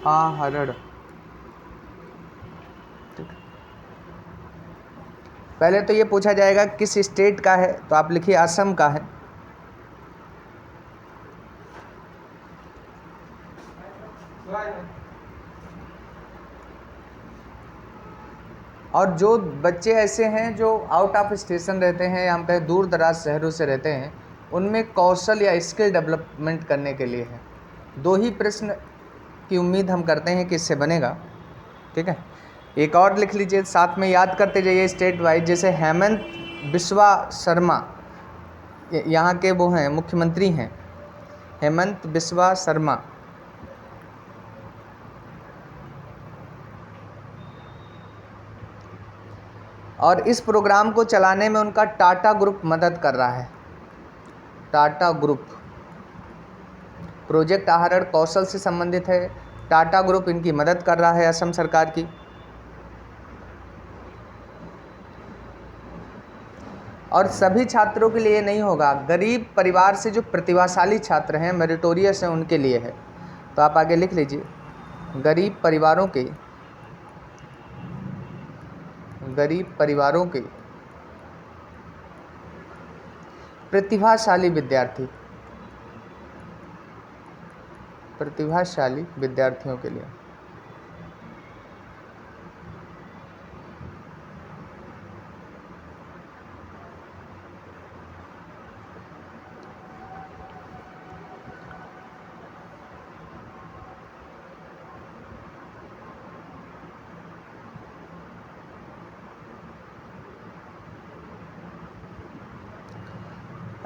आहरण। ठीक है, पहले तो ये पूछा जाएगा किस स्टेट का है, तो आप लिखिए असम का है। और जो बच्चे ऐसे हैं जो आउट ऑफ स्टेशन रहते हैं या हम कहें दूर दराज शहरों से रहते हैं, उनमें कौशल या स्किल डेवलपमेंट करने के लिए है। 2 ही प्रश्न की उम्मीद हम करते हैं कि इससे बनेगा। ठीक है, एक और लिख लीजिए, साथ में याद करते जाइए स्टेट वाइज। जैसे हेमंत बिस्वा शर्मा यहाँ के वो हैं, मुख्यमंत्री हैं, हेमंत बिस्वा शर्मा। और इस प्रोग्राम को चलाने में उनका टाटा ग्रुप मदद कर रहा है। टाटा ग्रुप प्रोजेक्ट आहरण कौशल से संबंधित है, टाटा ग्रुप इनकी मदद कर रहा है, असम सरकार की। और सभी छात्रों के लिए नहीं होगा, गरीब परिवार से जो प्रतिभाशाली छात्र हैं, मेरिटोरियस हैं, उनके लिए है। तो आप आगे लिख लीजिए, गरीब परिवारों के प्रतिभाशाली विद्यार्थियों के लिए।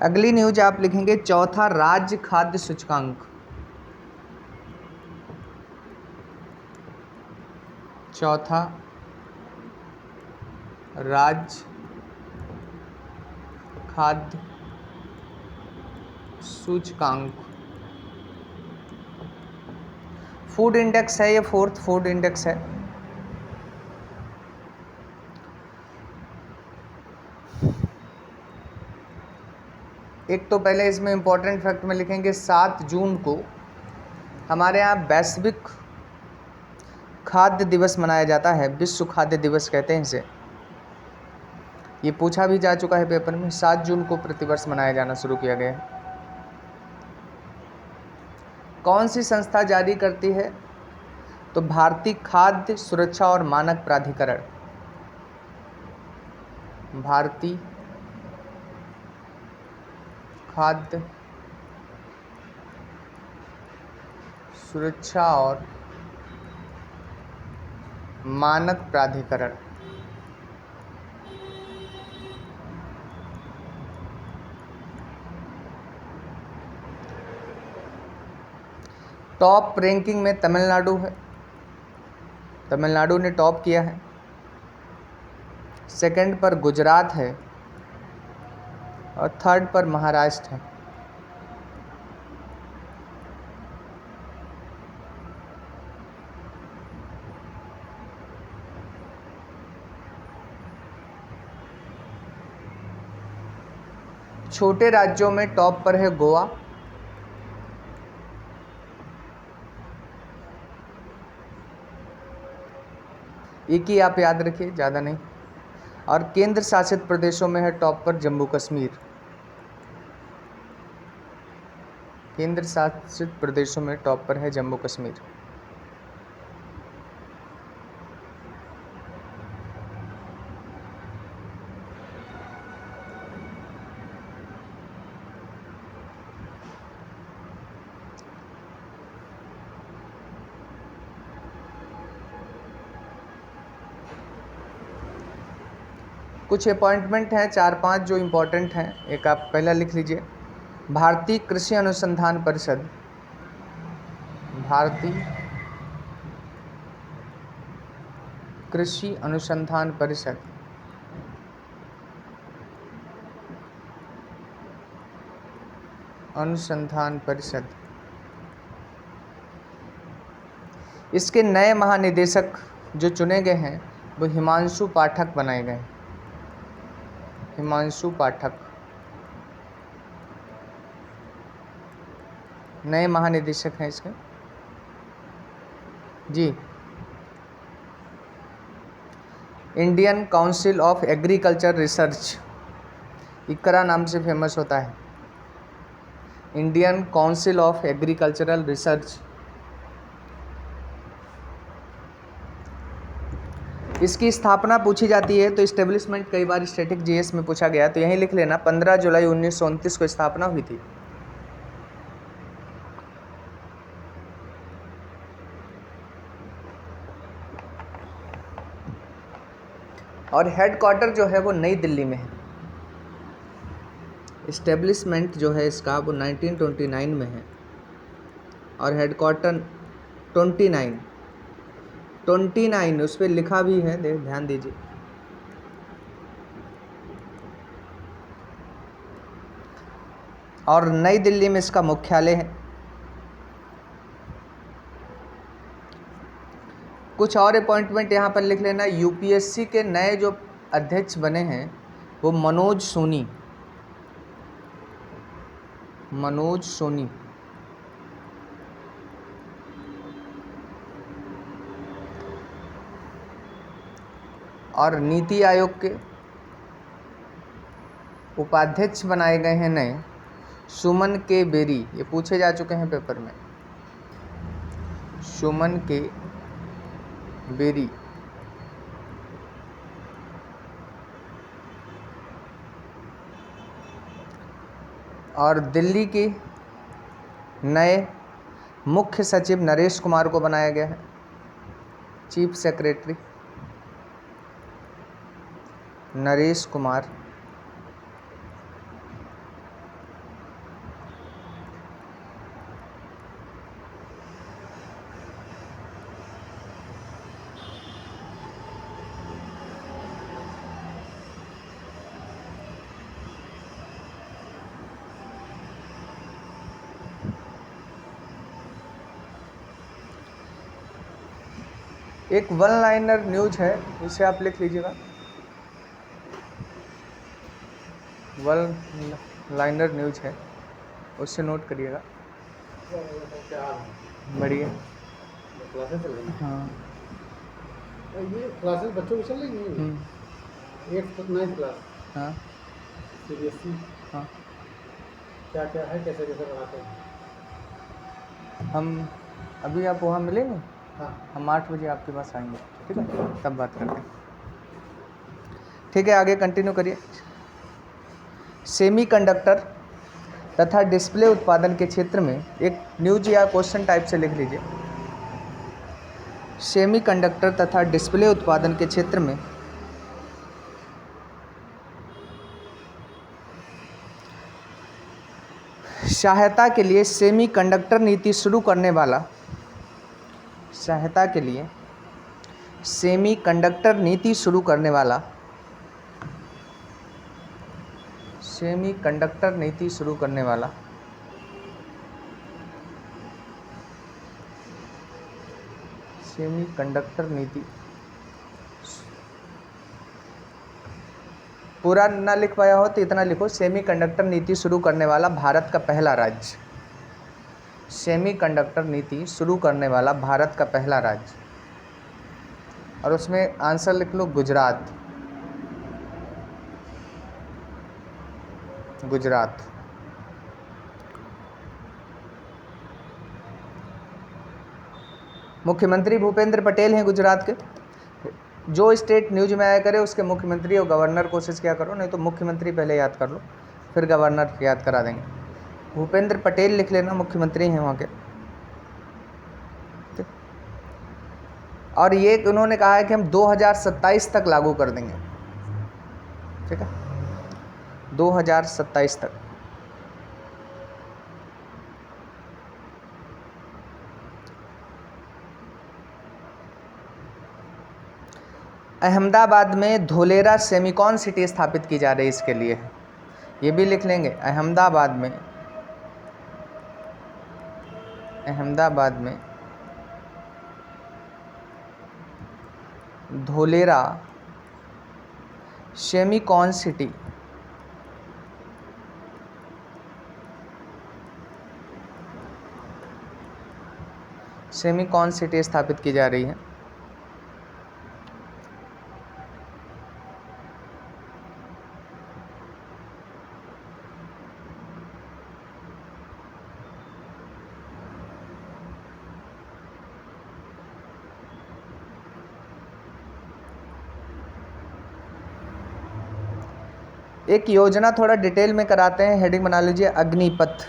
अगली न्यूज आप लिखेंगे चौथा राज्य खाद्य सूचकांक। चौथा राज्य खाद्य सूचकांक। फूड इंडेक्स है, ये 4th फूड इंडेक्स है। एक तो पहले इसमें इंपॉर्टेंट फैक्ट में लिखेंगे 7 जून को हमारे यहाँ वैश्विक खाद्य दिवस मनाया जाता है, विश्व खाद्य दिवस कहते हैं इसे। ये पूछा भी जा चुका है पेपर में, 7 जून को प्रतिवर्ष मनाया जाना शुरू किया गया है। कौन सी संस्था जारी करती है, तो भारतीय खाद्य सुरक्षा और मानक प्राधिकरण। भारतीय खाद्य सुरक्षा और मानक प्राधिकरण। टॉप रैंकिंग में तमिलनाडु है, तमिलनाडु ने टॉप किया है। सेकंड पर गुजरात है और थर्ड पर महाराष्ट्र है। छोटे राज्यों में टॉप पर है गोवा, एक ही आप याद रखिए, ज़्यादा नहीं। और केंद्र शासित प्रदेशों में है टॉप पर जम्मू कश्मीर। केंद्र शासित प्रदेशों में टॉप पर है जम्मू कश्मीर। कुछ अपॉइंटमेंट हैं 4-5 जो इम्पोर्टेंट हैं। एक आप पहला लिख लीजिए, भारतीय कृषि अनुसंधान परिषद। भारतीय कृषि अनुसंधान परिषद इसके नए महानिदेशक जो चुने गए हैं वो हिमांशु पाठक बनाए गए। हिमांशु पाठक नए महानिदेशक हैं इसके। जी, Indian Council of Agriculture Research, ICAR नाम से फेमस होता है। Indian Council of Agricultural Research. इसकी स्थापना पूछी जाती है तो इस्टेब्लिशमेंट कई बार स्टैटिक जीएस में पूछा गया, तो यहीं लिख लेना 15 जुलाई 1929 को स्थापना हुई थी। और हेडक्वार्टर जो है वो नई दिल्ली में है। इस्टेब्लिशमेंट जो है इसका वो 1929 में है और हेडक्वार्टर 29 उस पर लिखा भी है, ध्यान दीजिए। और नई दिल्ली में इसका मुख्यालय है। कुछ और अपॉइंटमेंट यहाँ पर लिख लेना। यूपीएससी के नए जो अध्यक्ष बने हैं वो मनोज सोनी। और नीति आयोग के उपाध्यक्ष बनाए गए हैं नए सुमन के बेरी। ये पूछे जा चुके हैं पेपर में, सुमन के बेरी। और दिल्ली के नए मुख्य सचिव नरेश कुमार को बनाया गया है चीफ सेक्रेटरी, नरेश कुमार। एक वन लाइनर न्यूज है, इसे आप लिख लीजिएगा। वन लाइनर न्यूज है, उससे नोट करिएगा। बढ़िया। क्लासेस चल रही हैं। हाँ, ये क्लासेस बच्चों की चल रही हैं। 8th तक 9th क्लास हाँ, सीबीएसई हाँ। क्या क्या है, कैसे कैसे पढ़ाते हैं। हम अभी आप वहाँ मिलेंगे, हाँ, हम 8 बजे आपके पास आएंगे, ठीक है, तब बात करते हैं। ठीक है, आगे कंटिन्यू करिए। सेमीकंडक्टर तथा डिस्प्ले उत्पादन के क्षेत्र में एक न्यूज या क्वेश्चन टाइप से लिख लीजिए। सेमीकंडक्टर तथा डिस्प्ले उत्पादन के क्षेत्र में सहायता के लिए सेमीकंडक्टर नीति शुरू करने वाला सेमीकंडक्टर नीति शुरू करने वाला पूरा ना लिख पाया हो तो इतना लिखो, सेमीकंडक्टर नीति शुरू करने वाला भारत का पहला राज्य। सेमीकंडक्टर नीति शुरू करने वाला भारत का पहला राज्य, और उसमें आंसर लिख लो गुजरात। मुख्यमंत्री भूपेंद्र पटेल हैं गुजरात के। जो स्टेट न्यूज में आया करे उसके मुख्यमंत्री और गवर्नर कोशिश क्या करो, नहीं तो मुख्यमंत्री पहले याद कर लो, फिर गवर्नर याद करा देंगे। भूपेंद्र पटेल लिख लेना, मुख्यमंत्री हैं वहाँ के। और ये उन्होंने कहा है कि हम 2027 तक लागू कर देंगे, ठीक है, 2027 तक। अहमदाबाद में धोलेरा सेमिकॉन सिटी स्थापित की जा रही है, इसके लिए ये भी लिख लेंगे। अहमदाबाद में धोलेरा सेमिकॉन सिटी सेमी कौन सिटी स्थापित की जा रही है? एक योजना थोड़ा डिटेल में कराते हैं, हेडिंग बना लीजिए अग्निपथ।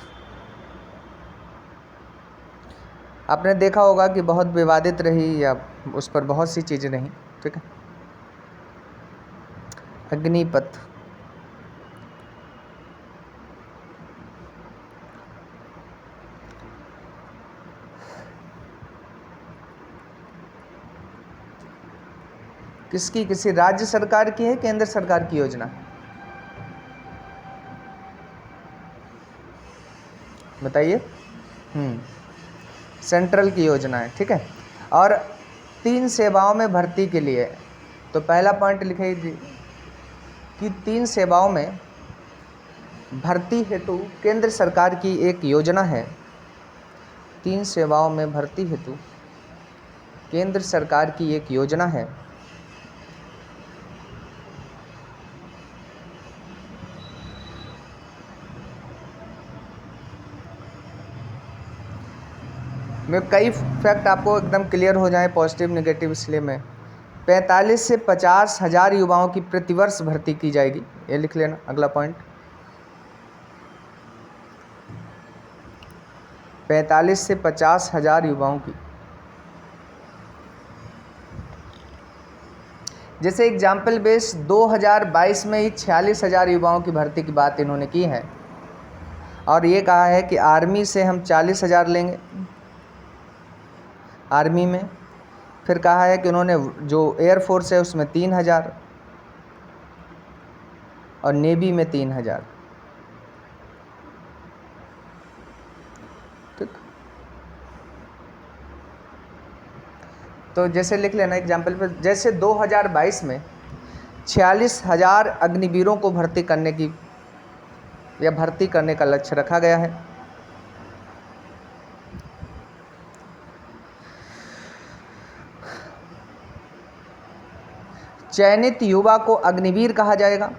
आपने देखा होगा कि बहुत विवादित रही या उस पर बहुत सी चीज़ें रहीं, ठीक है। अग्निपथ किसकी, किसी राज्य सरकार की है, केंद्र सरकार की योजना है? बताइए। सेंट्रल की योजना है, ठीक है। और 3 सेवाओं में भर्ती के लिए, तो पहला पॉइंट लिखे कि 3 सेवाओं में भर्ती हेतु केंद्र सरकार की एक योजना है। 3 सेवाओं में भर्ती हेतु केंद्र सरकार की एक योजना है। मैं कई फैक्ट आपको एकदम क्लियर हो जाए, पॉजिटिव नेगेटिव, इसलिए मैं 45 से 50 हज़ार युवाओं की प्रतिवर्ष भर्ती की जाएगी, ये लिख लेना। अगला पॉइंट, 45 से 50 हज़ार युवाओं की। जैसे एग्जाम्पल बेस 2022 में ही 46,000 युवाओं की भर्ती की बात इन्होंने की है, और ये कहा है कि आर्मी से हम 40,000 लेंगे आर्मी में। फिर कहा है कि उन्होंने जो एयरफोर्स है उसमें 3,000 और नेवी में 3,000, ठीक। तो जैसे लिख लेना एग्जाम्पल पे, जैसे 2022 में 46,000 अग्निवीरों को भर्ती करने की या भर्ती करने का लक्ष्य रखा गया है। चयनित युवा को अग्निवीर कहा जाएगा,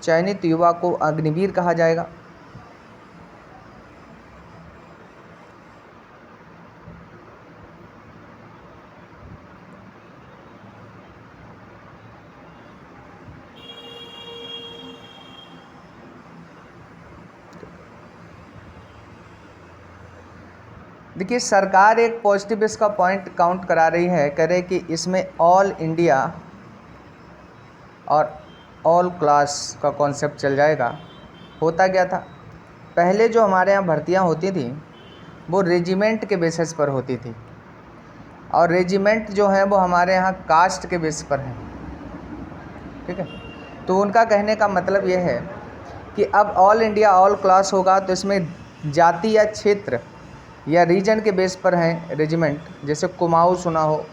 चयनित युवा को अग्निवीर कहा जाएगा। देखिए सरकार एक पॉजिटिव इसका पॉइंट काउंट करा रही है, कह रहे कि इसमें ऑल इंडिया और ऑल क्लास का कॉन्सेप्ट चल जाएगा। होता क्या था, पहले जो हमारे यहाँ भर्तियाँ होती थी वो रेजिमेंट के बेसिस पर होती थी, और रेजिमेंट जो है वो हमारे यहाँ कास्ट के बेस पर है, ठीक है। तो उनका कहने का मतलब ये है कि अब ऑल इंडिया ऑल क्लास होगा, तो इसमें जाति या क्षेत्र या रीजन के बेस पर हैं रेजिमेंट। जैसे कुमाऊँ सुना हो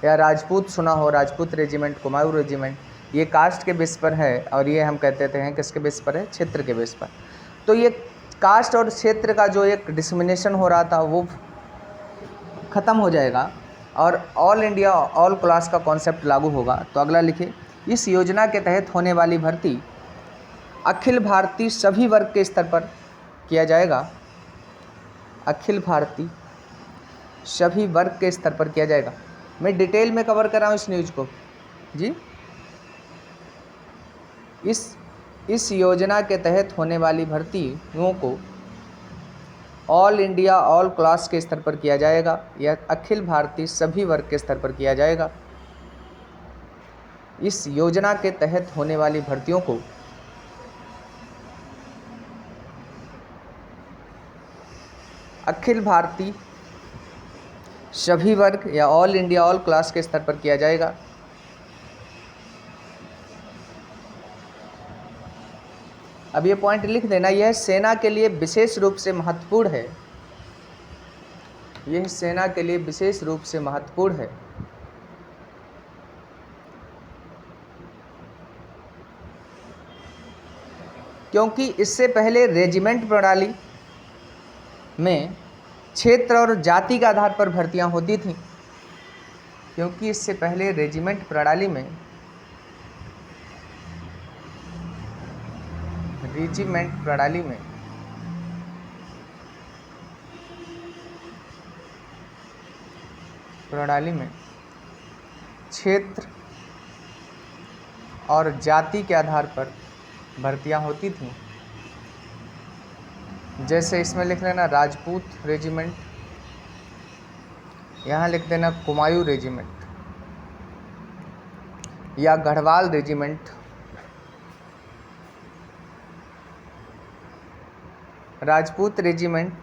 या राजपूत सुना हो, राजपूत रेजिमेंट, कुमाऊँ रेजिमेंट, ये कास्ट के बेस पर है, और ये हम कहते थे हैं किसके बेस पर है, क्षेत्र के बेस पर। तो ये कास्ट और क्षेत्र का जो एक डिस्क्रिमिनेशन हो रहा था वो ख़त्म हो जाएगा और ऑल इंडिया ऑल क्लास का कॉन्सेप्ट लागू होगा। तो अगला लिखिए, इस योजना के तहत होने वाली भर्ती अखिल भारतीय सभी वर्ग के स्तर पर किया जाएगा, अखिल भारतीय सभी वर्ग के स्तर पर किया जाएगा। मैं डिटेल में कवर कर रहा हूँ इस न्यूज़ को जी। इस योजना के तहत होने वाली भर्तियों को ऑल इंडिया ऑल क्लास के स्तर पर किया जाएगा या अखिल भारतीय सभी वर्ग के स्तर पर किया जाएगा। इस योजना के तहत होने वाली भर्तियों को अखिल भारतीय सभी वर्ग या ऑल इंडिया ऑल क्लास के स्तर पर किया जाएगा। अब ये पॉइंट लिख देना, यह सेना के लिए विशेष रूप से महत्वपूर्ण है, यह सेना के लिए विशेष रूप से महत्वपूर्ण है। क्योंकि इससे पहले रेजिमेंट प्रणाली में क्षेत्र और जाति के आधार पर भर्तियां होती थीं, क्योंकि इससे पहले रेजिमेंट प्रणाली में क्षेत्र और जाति के आधार पर भर्तियां होती थीं। जैसे इसमें लिख लेना राजपूत रेजिमेंट, यहाँ लिख देना कुमायूं रेजिमेंट या गढ़वाल रेजिमेंट, राजपूत रेजिमेंट,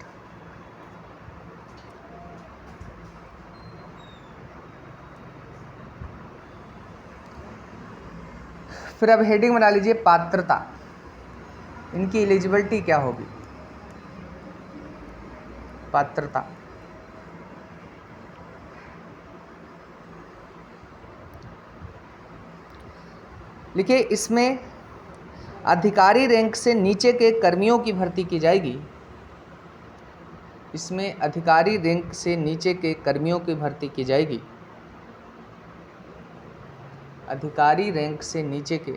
फिर अब हेडिंग बना लीजिए पात्रता। इनकी एलिजिबिलिटी क्या होगी? पात्रता लिखिए, इसमें अधिकारी रैंक से नीचे के कर्मियों की भर्ती की जाएगी। इसमें अधिकारी रैंक से नीचे के कर्मियों की भर्ती की जाएगी। अधिकारी रैंक से नीचे के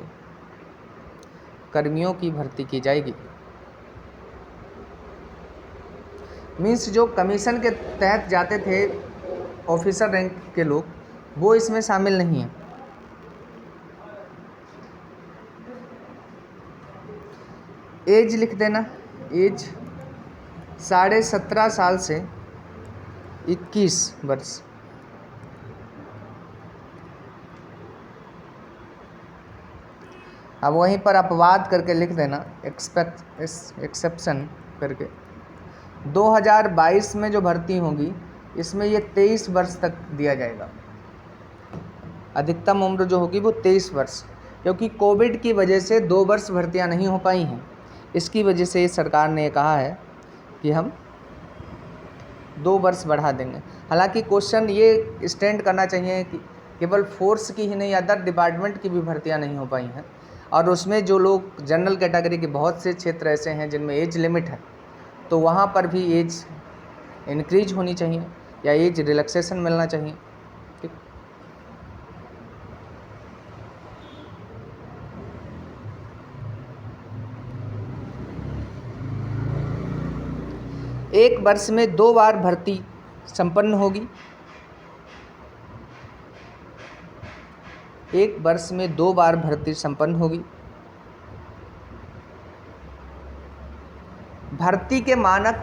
कर्मियों की भर्ती की जाएगी। मीन्स जो कमीशन के तहत जाते थे ऑफिसर रैंक के लोग, वो इसमें शामिल नहीं हैं। एज लिख देना, एज 17.5 साल से 21 वर्ष। अब वहीं पर अपवाद करके लिख देना, एक्सेप्शन करके। 2022 में जो भर्ती होगी इसमें ये 23 वर्ष तक दिया जाएगा। अधिकतम उम्र जो होगी वो 23 वर्ष, क्योंकि कोविड की वजह से 2 वर्ष भर्तियां नहीं हो पाई हैं। इसकी वजह से सरकार ने कहा है कि हम 2 वर्ष बढ़ा देंगे। हालांकि क्वेश्चन ये स्टैंड करना चाहिए कि केवल फोर्स की ही नहीं, अदर डिपार्टमेंट की भी भर्तियां नहीं हो पाई हैं, और उसमें जो लोग जनरल कैटेगरी के बहुत से क्षेत्र ऐसे हैं जिनमें एज लिमिट है, तो वहाँ पर भी एज इंक्रीज होनी चाहिए या एज रिलैक्सेशन मिलना चाहिए। ठीक, एक वर्ष में 2 बार भर्ती संपन्न होगी। एक वर्ष में 2 बार भर्ती संपन्न होगी। भर्ती के मानक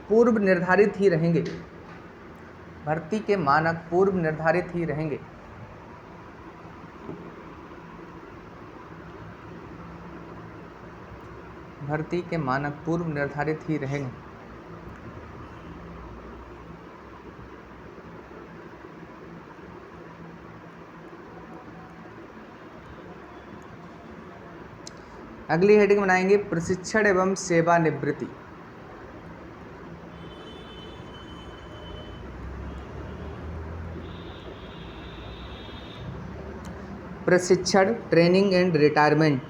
पूर्व निर्धारित ही रहेंगे। भर्ती के मानक पूर्व निर्धारित ही रहेंगे। भर्ती के मानक पूर्व निर्धारित ही रहेंगे। अगली हेडिंग बनाएंगे प्रशिक्षण एवं सेवानिवृत्ति। प्रशिक्षण, ट्रेनिंग एंड रिटायरमेंट।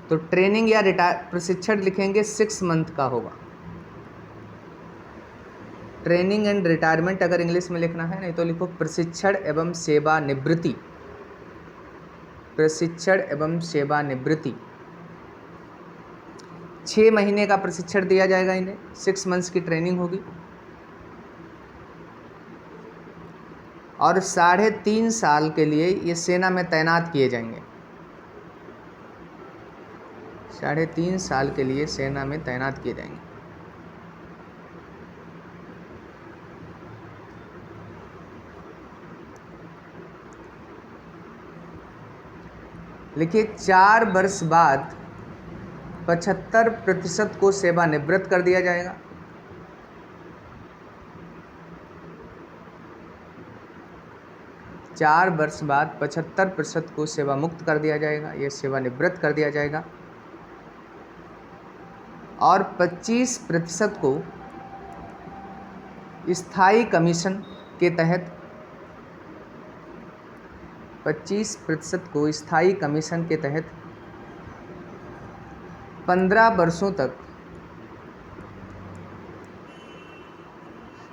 तो ट्रेनिंग या प्रशिक्षण लिखेंगे 6 मंथ का होगा। ट्रेनिंग एंड रिटायरमेंट अगर इंग्लिश में लिखना है, नहीं तो लिखो प्रशिक्षण एवं सेवानिवृत्ति। प्रशिक्षण एवं सेवानिवृत्ति। 6 महीने का प्रशिक्षण दिया जाएगा इन्हें, 6 मंथ्स की ट्रेनिंग होगी, और 3.5 साल के लिए ये सेना में तैनात किए जाएंगे। 3.5 साल के लिए सेना में तैनात किए जाएंगे। लिखिए 4 वर्ष बाद 75% को सेवानिवृत्त कर दिया जाएगा। 4 वर्ष बाद 75% को सेवा मुक्त कर दिया जाएगा, ये सेवानिवृत्त कर दिया जाएगा, और 25% को स्थायी कमीशन के तहत 25% को स्थायी कमीशन के तहत 15 वर्षों तक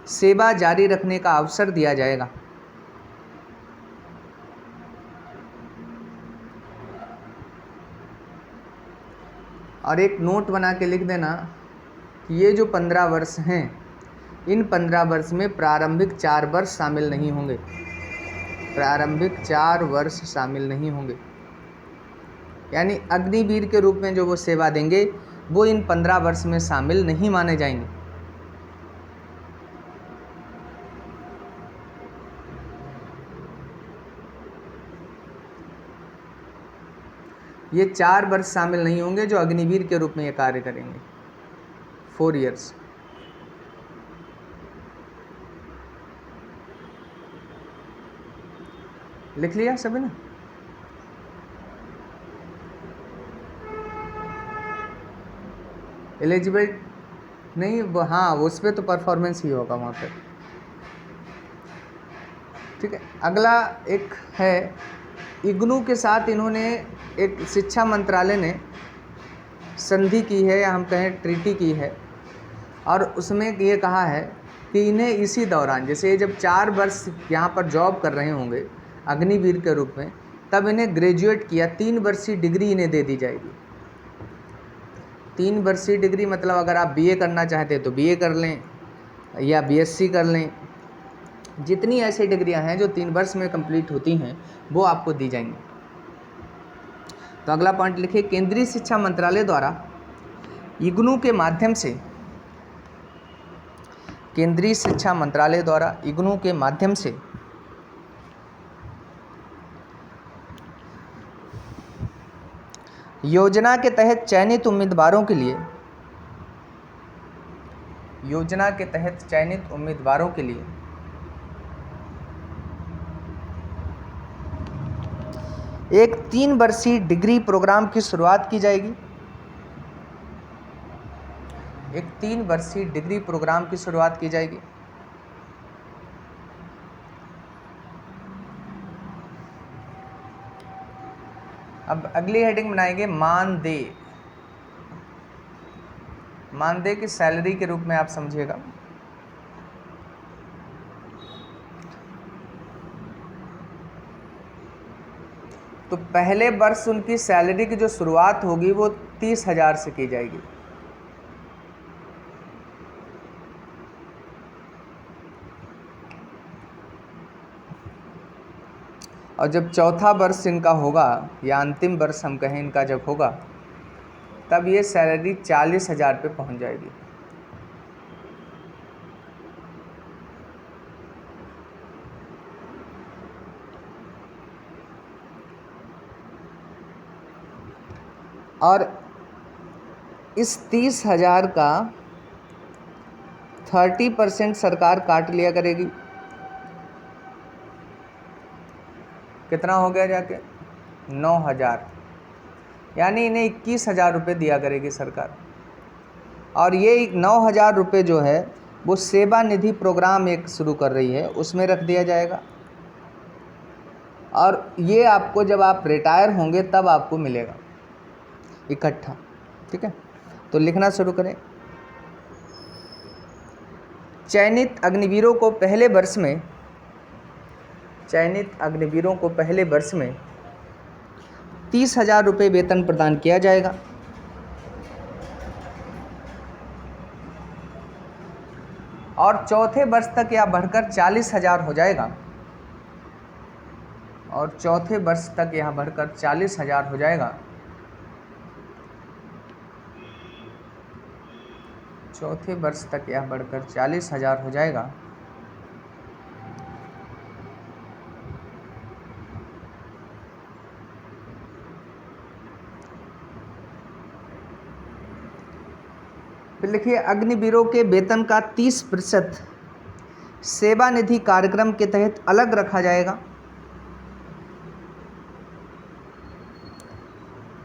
सेवा जारी रखने का अवसर दिया जाएगा। और एक नोट बना के लिख देना कि ये जो 15 वर्ष हैं, इन 15 वर्ष में प्रारंभिक 4 वर्ष शामिल नहीं होंगे। प्रारंभिक 4 वर्ष शामिल नहीं होंगे, यानी अग्निवीर के रूप में जो वो सेवा देंगे वो इन 15 वर्ष में शामिल नहीं माने जाएंगे। ये 4 वर्ष शामिल नहीं होंगे जो अग्निवीर के रूप में ये कार्य करेंगे। 4 इयर्स। लिख लिया सभी ने? एलिजिबल नहीं, हाँ उस पर तो परफॉर्मेंस ही होगा वहाँ पे। ठीक है, अगला एक है इग्नू के साथ इन्होंने एक शिक्षा मंत्रालय ने संधि की है, या हम कहें ट्रीटी की है, और उसमें ये कहा है कि इन्हें इसी दौरान, जैसे ये जब 4 वर्ष यहाँ पर जॉब कर रहे होंगे अग्निवीर के रूप में, तब इन्हें ग्रेजुएट किया 3 वर्षीय डिग्री इन्हें दे दी जाएगी। 3 वर्षीय डिग्री मतलब अगर आप बीए करना चाहते हैं तो बीए कर लें या बीएससी कर लें, जितनी ऐसी डिग्रियां हैं जो 3 वर्ष में कंप्लीट होती हैं वो आपको दी जाएंगी। तो अगला पॉइंट लिखिए, केंद्रीय शिक्षा मंत्रालय द्वारा इग्नू के माध्यम से, केंद्रीय शिक्षा मंत्रालय द्वारा इग्नू के माध्यम से योजना के तहत चयनित उम्मीदवारों के लिए, योजना के तहत चयनित उम्मीदवारों के लिए एक 3 वर्षीय डिग्री प्रोग्राम की शुरुआत की जाएगी। एक 3 वर्षीय डिग्री प्रोग्राम की शुरुआत की जाएगी। अब अगली हेडिंग बनाएंगे मानदेय। मानदेय की सैलरी के रूप में आप समझिएगा। तो पहले वर्ष उनकी सैलरी की जो शुरुआत होगी वो 30,000 से की जाएगी। और जब चौथा वर्ष इनका होगा, या अंतिम वर्ष हम कहें इनका जब होगा, तब ये सैलरी 40,000 पे पहुंच जाएगी। और इस 30,000 का 30% सरकार काट लिया करेगी। कितना हो गया जाके? 9,000, यानी इन्हें 21,000 रुपये दिया करेगी सरकार। और ये 9,000 रुपये जो है वो सेवा निधि प्रोग्राम एक शुरू कर रही है, उसमें रख दिया जाएगा। और ये आपको जब आप रिटायर होंगे तब आपको मिलेगा इकट्ठा। ठीक है, तो लिखना शुरू करें। चयनित अग्निवीरों को पहले वर्ष में, चयनित अग्निवीरों को पहले वर्ष में 30,000 रुपये वेतन प्रदान किया जाएगा। और चौथे वर्ष तक यह बढ़कर 40,000 हो जाएगा। और चौथे वर्ष तक यह बढ़कर 40,000 हो जाएगा। चौथे वर्ष तक यह बढ़कर 40,000 हो जाएगा। फिर लिखिए, अग्निवीरों के वेतन का 30% सेवा निधि कार्यक्रम के तहत अलग रखा जाएगा।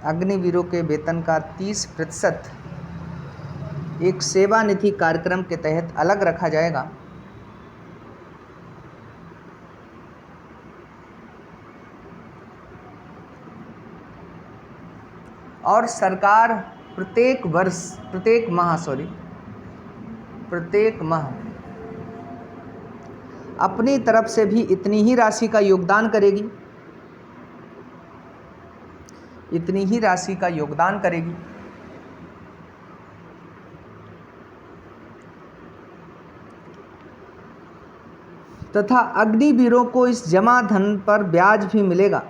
अग्निवीरों के वेतन का 30% एक सेवा निधि कार्यक्रम के तहत अलग रखा जाएगा। और सरकार प्रत्येक माह अपनी तरफ से भी इतनी ही राशि का योगदान करेगी तथा अग्निवीरों को इस जमा धन पर ब्याज भी मिलेगा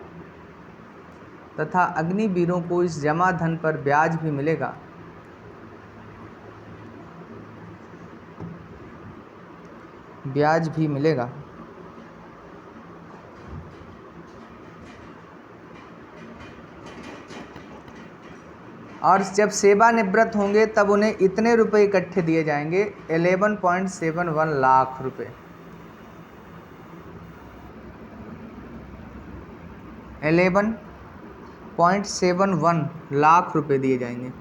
और जब सेवानिवृत्त होंगे तब उन्हें इतने रुपए इकट्ठे दिए जाएंगे 11.71 लाख रुपए। 11.71 लाख रुपए दिए जाएंगे।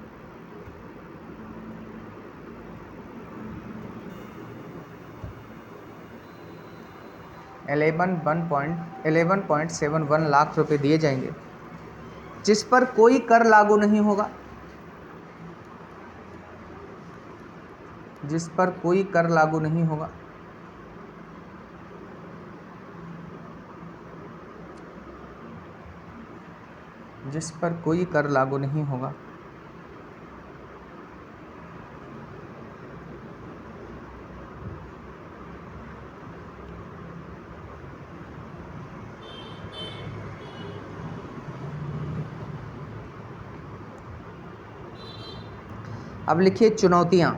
$11.71 लाख रुपए दिए जाएंगे, जिस पर कोई कर लागू नहीं होगा, जिस पर कोई कर लागू नहीं होगा। अब लिखिए चुनौतियां,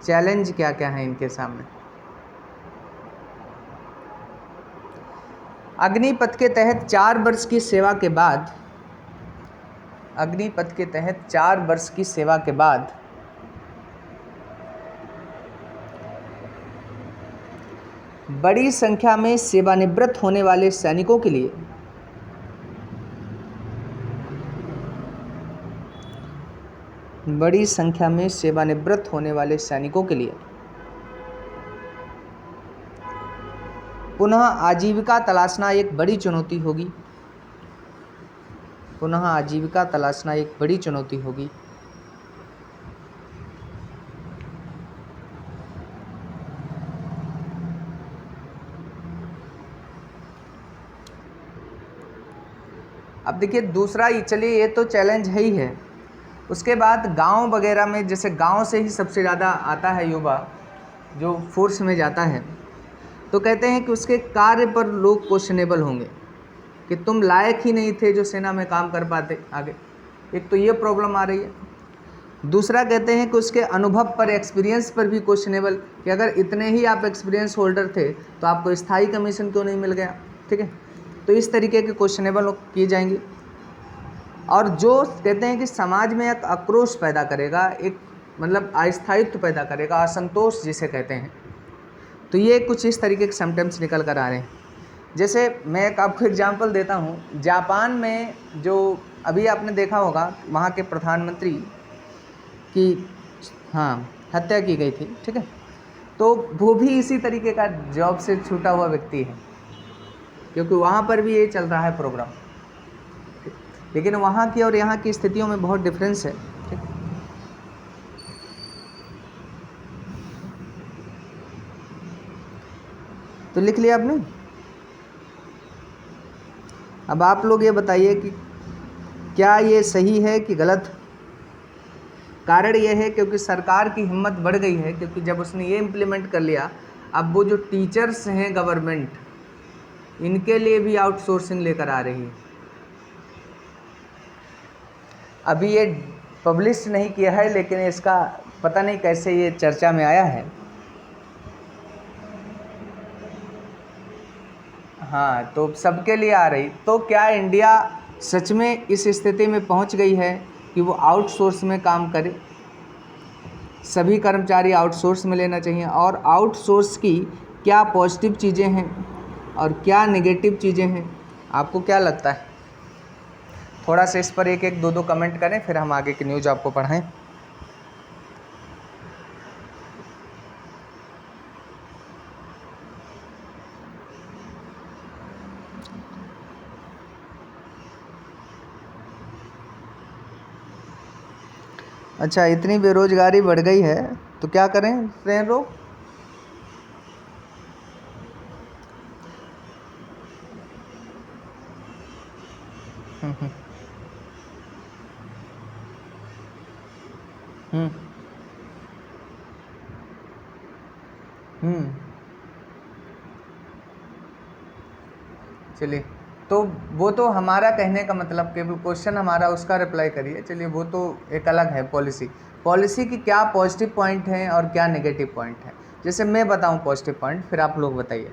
चैलेंज क्या क्या है इनके सामने। अग्निपथ के तहत 4 वर्ष की सेवा के बाद बड़ी संख्या में सेवानिवृत्त होने वाले सैनिकों के लिए पुनः आजीविका तलाशना एक बड़ी चुनौती होगी। अब देखिए दूसरा, चलिए ये तो चैलेंज है ही है। उसके बाद गांव वगैरह में, जैसे गांव से ही सबसे ज़्यादा आता है युवा जो फोर्स में जाता है, तो कहते हैं कि उसके कार्य पर लोग क्वेश्चनेबल होंगे कि तुम लायक ही नहीं थे जो सेना में काम कर पाते आगे। एक तो ये प्रॉब्लम आ रही है। दूसरा कहते हैं कि उसके अनुभव पर, एक्सपीरियंस पर भी क्वेश्चनेबल कि अगर इतने ही आप एक्सपीरियंस होल्डर थे तो आपको स्थायी कमीशन क्यों नहीं मिल गया। ठीक है, तो इस तरीके के क्वेश्चनेबल किए जाएंगे। और जो कहते हैं कि समाज में एक आक्रोश पैदा करेगा, एक मतलब अस्थायित्व पैदा करेगा, असंतोष जिसे कहते हैं, तो ये कुछ इस तरीके के सिम्टम्स निकल कर आ रहे हैं। जैसे मैं एक आपको एग्जांपल देता हूँ, जापान में जो अभी आपने देखा होगा वहाँ के प्रधानमंत्री की हत्या की गई थी। ठीक है, तो वो भी इसी तरीके का जॉब से छूटा हुआ व्यक्ति है, क्योंकि वहाँ पर भी ये चल रहा है प्रोग्राम। लेकिन वहाँ की और यहाँ की स्थितियों में बहुत डिफरेंस है। ठीक, तो लिख लिया आपने। अब आप लोग ये बताइए कि क्या ये सही है कि गलत। कारण ये है क्योंकि सरकार की हिम्मत बढ़ गई है, क्योंकि जब उसने ये इम्प्लीमेंट कर लिया, अब वो जो टीचर्स हैं गवर्नमेंट, इनके लिए भी आउटसोर्सिंग लेकर आ रही है। अभी ये पब्लिश नहीं किया है, लेकिन इसका पता नहीं कैसे ये चर्चा में आया है। हाँ, तो सबके लिए आ रही। तो क्या इंडिया सच में इस स्थिति में पहुंच गई है कि वो आउटसोर्स में काम करे? सभी कर्मचारी आउटसोर्स में लेना चाहिए। और आउटसोर्स की क्या पॉजिटिव चीज़ें हैं और क्या नेगेटिव चीज़ें हैं, आपको क्या लगता है? थोड़ा सा इस पर एक एक दो कमेंट करें, फिर हम आगे की न्यूज़ आपको पढ़ाएं। अच्छा, इतनी बेरोजगारी बढ़ गई है तो क्या करें ट्रेन रोक? हम्म हम्म हम्म। चलिए, तो वो तो हमारा कहने का मतलब, केवल क्वेश्चन हमारा उसका रिप्लाई करिए। चलिए, वो तो एक अलग है पॉलिसी। पॉलिसी की क्या पॉजिटिव पॉइंट हैं और क्या नेगेटिव पॉइंट है, जैसे मैं बताऊं पॉजिटिव पॉइंट, फिर आप लोग बताइए।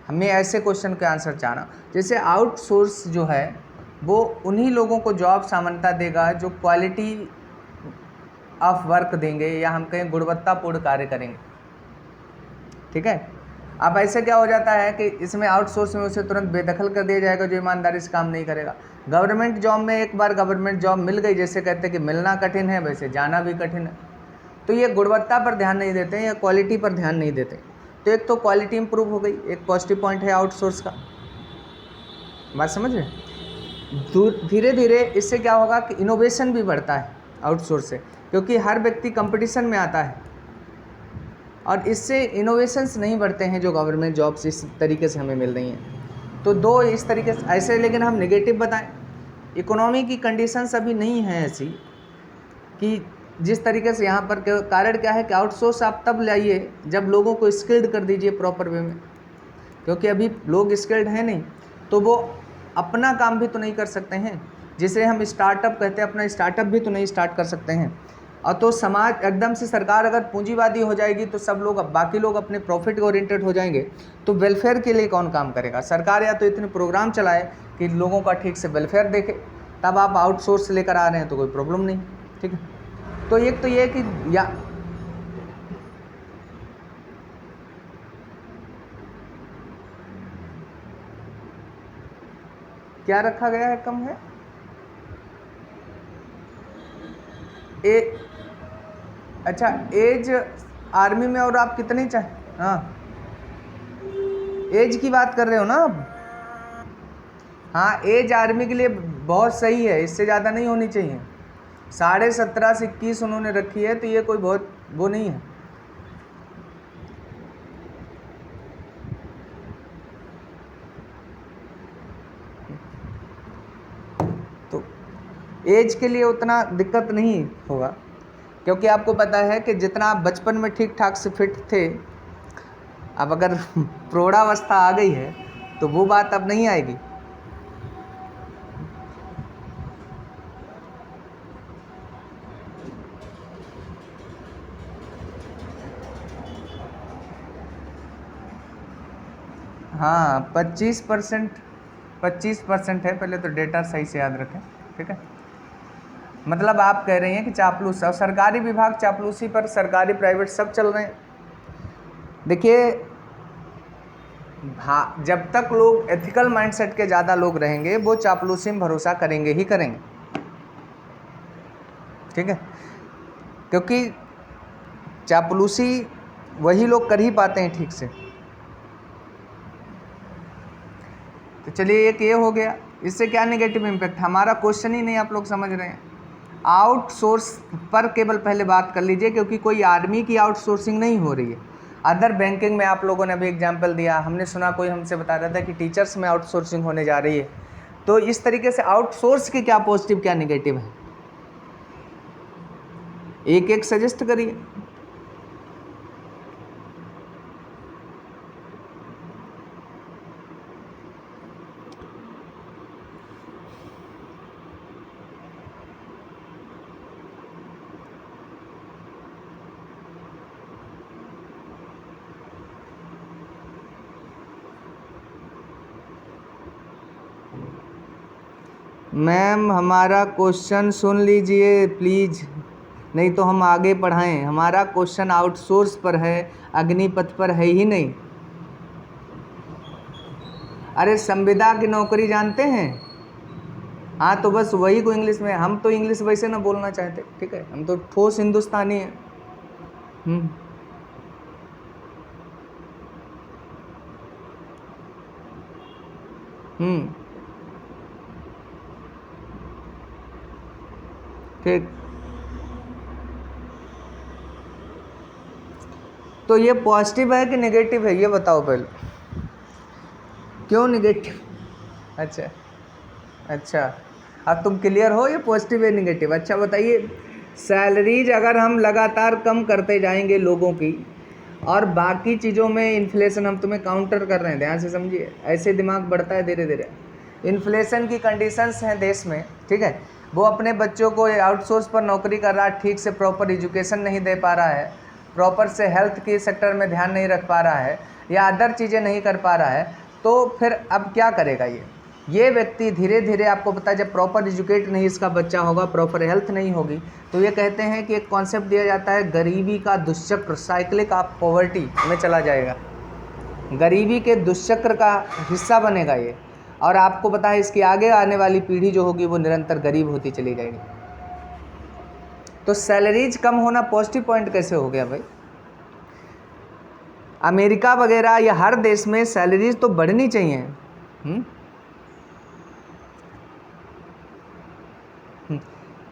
हमें ऐसे क्वेश्चन का आंसर चाहना, जैसे आउटसोर्स जो है वो उन्हीं लोगों को जॉब सामान्यता देगा जो क्वालिटी ऑफ वर्क देंगे, या हम कहें गुणवत्तापूर्ण कार्य करेंगे। ठीक है। अब ऐसे क्या हो जाता है कि इसमें आउटसोर्स में उसे तुरंत बेदखल कर दिया जाएगा जो ईमानदारी से काम नहीं करेगा। गवर्नमेंट जॉब में एक बार गवर्नमेंट जॉब मिल गई, जैसे कहते हैं कि मिलना कठिन है, वैसे जाना भी कठिन है। तो ये गुणवत्ता पर ध्यान नहीं देते हैं या क्वालिटी पर ध्यान नहीं देते। तो एक तो क्वालिटी इंप्रूव हो गई, एक पॉजिटिव पॉइंट है आउटसोर्स का। बात समझ रहे? धीरे धीरे इससे क्या होगा कि इनोवेशन भी बढ़ता है आउटसोर्स से, क्योंकि हर व्यक्ति कंपटीशन में आता है, और इससे इनोवेशंस नहीं बढ़ते हैं जो गवर्नमेंट जॉब्स इस तरीके से हमें मिल रही हैं। तो दो इस तरीके से ऐसे, लेकिन हम नेगेटिव बताएं, इकोनॉमी की कंडीशंस अभी नहीं है ऐसी कि जिस तरीके से यहाँ पर कारण क्या है कि आउटसोर्स आप तब लाइए जब लोगों को स्किल्ड कर दीजिए प्रॉपर वे में, क्योंकि अभी लोग स्किल्ड हैं नहीं, तो वो अपना काम भी तो नहीं कर सकते हैं, जिसे हम स्टार्टअप कहते हैं, अपना स्टार्टअप भी तो नहीं स्टार्ट कर सकते हैं। और तो समाज एकदम से, सरकार अगर पूंजीवादी हो जाएगी तो सब लोग, अब बाकी लोग अपने प्रॉफिट ओरिएंटेड हो जाएंगे, तो वेलफेयर के लिए कौन काम करेगा? सरकार या तो इतने प्रोग्राम चलाए कि लोगों का ठीक से वेलफेयर देखे, तब आप आउटसोर्स लेकर आ रहे हैं तो कोई प्रॉब्लम नहीं। ठीक है। तो एक तो ये कि या क्या रखा गया है, कम है ए अच्छा, एज आर्मी में, और आप कितनी चाहे? हाँ, एज की बात कर रहे हो ना आप? हाँ, एज आर्मी के लिए बहुत सही है, इससे ज़्यादा नहीं होनी चाहिए। 17.5 से 21 उन्होंने रखी है, तो ये कोई बहुत वो नहीं है। तो एज के लिए उतना दिक्कत नहीं होगा, क्योंकि आपको पता है कि जितना आप बचपन में ठीक ठाक से फिट थे, अब अगर प्रौढ़ावस्था आ गई है तो वो बात अब नहीं आएगी। हाँ, 25% है, पहले तो डेटा सही से याद रखें। ठीक है। मतलब आप कह रही हैं कि चापलूस, और सरकारी विभाग चापलूसी पर, सरकारी प्राइवेट सब चल रहे हैं। देखिए, जब तक लोग एथिकल माइंडसेट के ज़्यादा लोग रहेंगे, वो चापलूसी में भरोसा करेंगे ही करेंगे। ठीक है। क्योंकि चापलूसी वही लोग कर ही पाते हैं ठीक से। तो चलिए, एक ये हो गया। इससे क्या नेगेटिव इम्पैक्ट, हमारा क्वेश्चन ही नहीं आप लोग समझ रहे हैं। आउटसोर्स पर केवल पहले बात कर लीजिए, क्योंकि कोई आर्मी की आउटसोर्सिंग नहीं हो रही है। अदर बैंकिंग में आप लोगों ने अभी एग्जांपल दिया, हमने सुना कोई हमसे बता रहा था कि टीचर्स में आउटसोर्सिंग होने जा रही है। तो इस तरीके से आउटसोर्स की क्या पॉजिटिव क्या नेगेटिव है, एक एक सजेस्ट करिए। मैम, हमारा क्वेश्चन सुन लीजिए प्लीज़, नहीं तो हम आगे पढ़ाएं। हमारा क्वेश्चन आउटसोर्स पर है, अग्निपथ पर है ही नहीं। अरे, संविदा की नौकरी जानते हैं? हाँ, तो बस वही को इंग्लिश में, हम तो इंग्लिश वैसे ना बोलना चाहते। ठीक है, हम तो ठोस हिंदुस्तानी हैं। हम्म हम्म। ठीक। तो ये पॉजिटिव है कि नेगेटिव है, ये बताओ पहले। क्यों नेगेटिव? अच्छा अच्छा, अब तुम क्लियर हो ये पॉजिटिव है नेगेटिव। अच्छा बताइए, सैलरीज अगर हम लगातार कम करते जाएंगे लोगों की, और बाकी चीज़ों में इन्फ्लेशन हम तुम्हें काउंटर कर रहे हैं, ध्यान से समझिए, ऐसे दिमाग बढ़ता है धीरे धीरे। इन्फ्लेशन की कंडीशंस हैं देश में, ठीक है, वो अपने बच्चों को आउटसोर्स पर नौकरी कर रहा है, ठीक से प्रॉपर एजुकेशन नहीं दे पा रहा है, प्रॉपर से हेल्थ के सेक्टर में ध्यान नहीं रख पा रहा है, या अदर चीज़ें नहीं कर पा रहा है, तो फिर अब क्या करेगा ये व्यक्ति धीरे धीरे, आपको पता है जब प्रॉपर एजुकेट नहीं इसका बच्चा होगा, प्रॉपर हेल्थ नहीं होगी, तो ये कहते हैं कि एक कॉन्सेप्ट दिया जाता है गरीबी का दुष्चक्र, साइक्लिक ऑफ पॉवर्टी में चला जाएगा, गरीबी के दुष्चक्र का हिस्सा बनेगा ये। और आपको पता है इसकी आगे आने वाली पीढ़ी जो होगी वो निरंतर गरीब होती चली जाएगी। तो सैलरीज कम होना पॉजिटिव पॉइंट कैसे हो गया भाई? अमेरिका वगैरह या हर देश में सैलरीज तो बढ़नी चाहिए।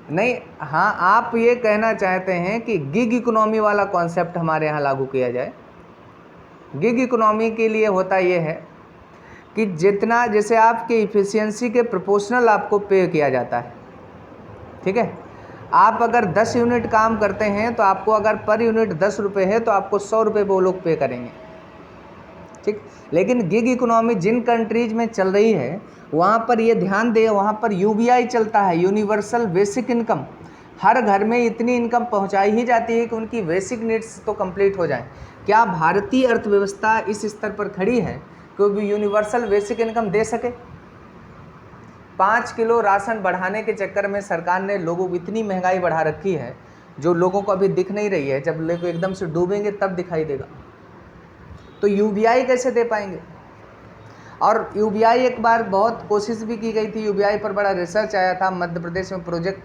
नहीं, हाँ, आप ये कहना चाहते हैं कि गिग इकोनॉमी वाला कॉन्सेप्ट हमारे यहाँ लागू किया जाए। गिग इकोनॉमी के लिए होता ये है कि जितना, जैसे आपके इफ़िशियंसी के प्रोपोर्शनल आपको पे किया जाता है, ठीक है, आप अगर 10 यूनिट काम करते हैं तो आपको अगर पर यूनिट 10 रुपये है तो आपको 100 रुपये वो लोग पे करेंगे, ठीक। लेकिन गिग इकोनॉमी जिन कंट्रीज में चल रही है वहाँ पर ये ध्यान दे, वहाँ पर यूबीआई चलता है, यूनिवर्सल बेसिक इनकम। हर घर में इतनी इनकम पहुँचाई ही जाती है कि उनकी बेसिक नीड्स तो कंप्लीट हो जाए। क्या भारतीय अर्थव्यवस्था इस स्तर पर खड़ी है कि वो यूनिवर्सल बेसिक इनकम दे सके? 5 किलो राशन बढ़ाने के चक्कर में सरकार ने लोगों को इतनी महंगाई बढ़ा रखी है जो लोगों को अभी दिख नहीं रही है, जब लोग एकदम से डूबेंगे तब दिखाई देगा। तो यूबीआई कैसे दे पाएंगे? और यूबीआई एक बार बहुत कोशिश भी की गई थी, यूबीआई पर बड़ा रिसर्च आया था, मध्य प्रदेश में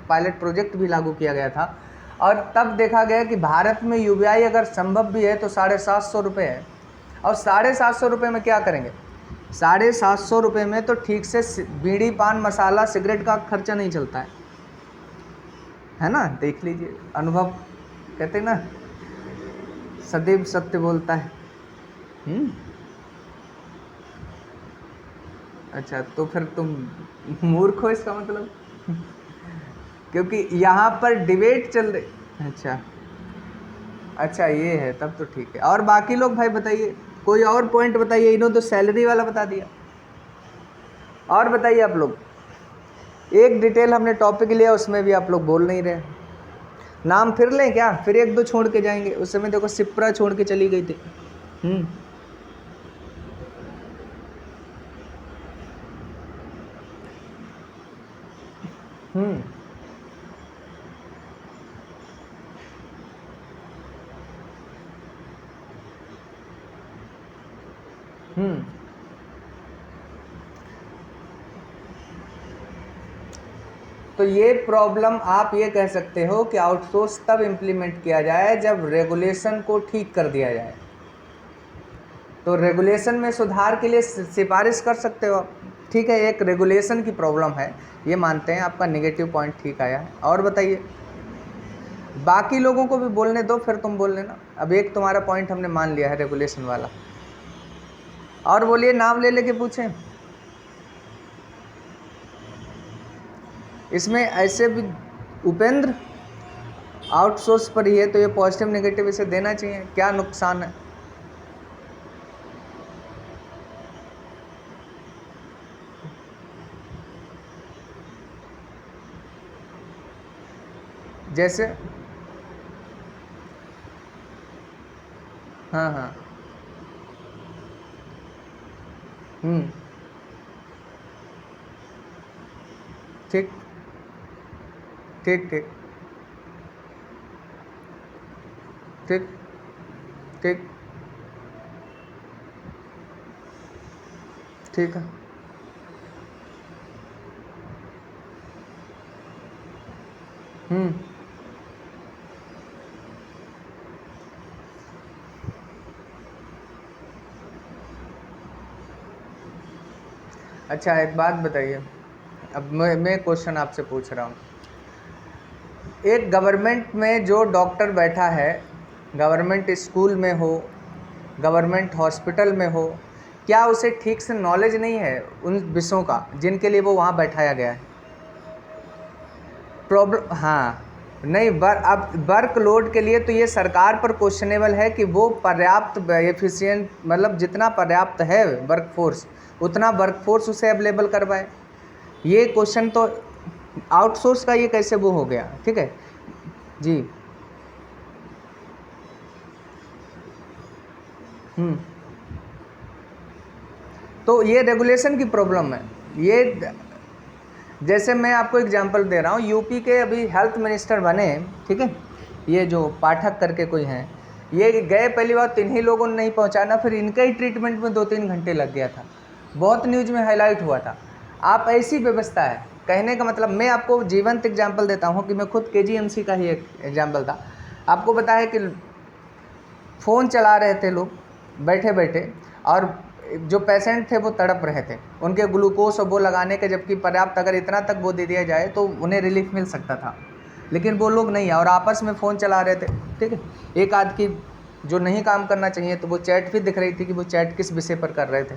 पायलट प्रोजेक्ट भी लागू किया गया था, और तब देखा गया कि भारत में यूबीआई अगर संभव भी है तो 750 रुपये है। और 750 रुपये में क्या करेंगे? 750 रुपये में तो ठीक से बीड़ी पान मसाला सिगरेट का खर्चा नहीं चलता है ना? देख लीजिए, अनुभव कहते हैं ना, सदैव सत्य बोलता है। अच्छा, तो फिर तुम मूर्ख हो इसका मतलब? क्योंकि यहाँ पर डिबेट चल रही। अच्छा ये है, तब तो ठीक है। और बाकी लोग भाई बताइए, कोई और पॉइंट बताइए। इन्होंने तो सैलरी वाला बता दिया, और बताइए आप लोग। एक डिटेल हमने टॉपिक लिया, उसमें भी आप लोग बोल नहीं रहे। नाम फिर लें क्या? फिर एक दो छोड़ के जाएंगे। उस समय देखो सिप्रा छोड़ के चली गई थी। तो ये प्रॉब्लम आप ये कह सकते हो कि आउटसोर्स तब इम्प्लीमेंट किया जाए जब रेगुलेशन को ठीक कर दिया जाए। तो रेगुलेशन में सुधार के लिए सिफारिश कर सकते हो आप, ठीक है। एक रेगुलेशन की प्रॉब्लम है, ये मानते हैं, आपका नेगेटिव पॉइंट ठीक आया है। और बताइए, बाकी लोगों को भी बोलने दो, फिर तुम बोल लेना। अब एक तुम्हारा पॉइंट हमने मान लिया है रेगुलेशन वाला। और बोलिए, नाम ले लेके पूछें। इसमें ऐसे भी उपेंद्र आउटसोर्स पर ही है, तो ये पॉजिटिव नेगेटिव इसे देना चाहिए, क्या नुकसान है? जैसे हाँ, ठीक ठीक ठीक ठीक ठीक ठीक है। अच्छा एक बात बताइए, अब मैं क्वेश्चन आपसे पूछ रहा हूँ। एक गवर्नमेंट में जो डॉक्टर बैठा है गवर्नमेंट स्कूल में हो, गवर्नमेंट हॉस्पिटल में हो, क्या उसे ठीक से नॉलेज नहीं है उन विषयों का जिनके लिए वो वहाँ बैठाया गया है? प्रॉब्लम, हाँ, नहीं अब वर्कलोड के लिए तो ये सरकार पर क्वेश्चनेबल है कि वो पर्याप्त एफिशिएंट, मतलब जितना पर्याप्त है वर्कफोर्स उतना वर्कफोर्स उसे अवेलेबल करवाए। ये क्वेश्चन तो आउटसोर्स का ये कैसे वो हो गया? ठीक है जी। तो ये रेगुलेशन की प्रॉब्लम है। ये जैसे मैं आपको एग्जांपल दे रहा हूँ, यूपी के अभी हेल्थ मिनिस्टर बने, ठीक है, ये जो पाठक करके कोई हैं, ये गए, पहली बार 3 ही लोगों ने नहीं पहुँचाना, फिर इनके ही ट्रीटमेंट में 2-3 घंटे लग गया था, बहुत न्यूज़ में हाईलाइट हुआ था। आप ऐसी व्यवस्था है, कहने का मतलब मैं आपको जीवंत एग्जाम्पल देता हूँ कि मैं खुद KGMC का ही एक एग्जाम्पल था। आपको पता है कि फ़ोन चला रहे थे लोग बैठे बैठे, और जो पेशेंट थे वो तड़प रहे थे, उनके ग्लूकोज और वो लगाने के, जबकि पर्याप्त अगर इतना तक वो दे दिया जाए तो उन्हें रिलीफ मिल सकता था, लेकिन वो लोग नहीं, और आपस में फ़ोन चला रहे थे। ठीक है, एक आध की जो नहीं काम करना चाहिए तो वो चैट भी दिख रही थी कि वो चैट किस विषय पर कर रहे थे।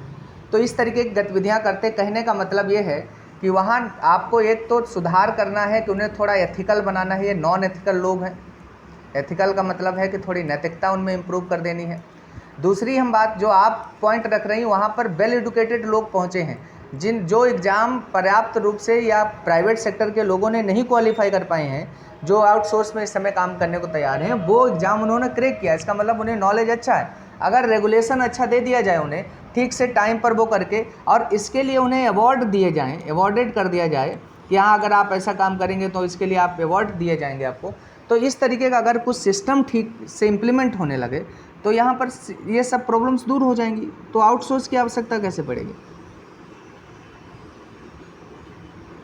तो इस तरीके की गतिविधियाँ करते, कहने का मतलब ये है कि वहाँ आपको एक तो सुधार करना है कि उन्हें थोड़ा एथिकल बनाना है। ये नॉन एथिकल लोग हैं, एथिकल का मतलब है कि थोड़ी नैतिकता उनमें इम्प्रूव कर देनी है। दूसरी हम बात जो आप पॉइंट रख रही हैं, वहाँ पर वेल एजुकेटेड लोग पहुँचे हैं, जो एग्ज़ाम पर्याप्त रूप से या प्राइवेट सेक्टर के लोगों ने नहीं क्वालिफाई कर पाए हैं, जो आउटसोर्स में इस समय काम करने को तैयार हैं, वो एग्ज़ाम उन्होंने क्रैक किया। इसका मतलब उन्हें नॉलेज अच्छा है। अगर रेगुलेशन अच्छा दे दिया जाए उन्हें, ठीक से टाइम पर वो करके, और इसके लिए उन्हें अवार्ड दिए जाएँ, अवॉर्डेड कर दिया जाए कि हाँ, अगर आप ऐसा काम करेंगे तो इसके लिए आप अवार्ड दिए जाएंगे आपको। तो इस तरीके का अगर कुछ सिस्टम ठीक से इम्प्लीमेंट होने लगे तो यहाँ पर ये सब प्रॉब्लम्स दूर हो जाएंगी। तो आउटसोर्स की आवश्यकता कैसे पड़ेगी?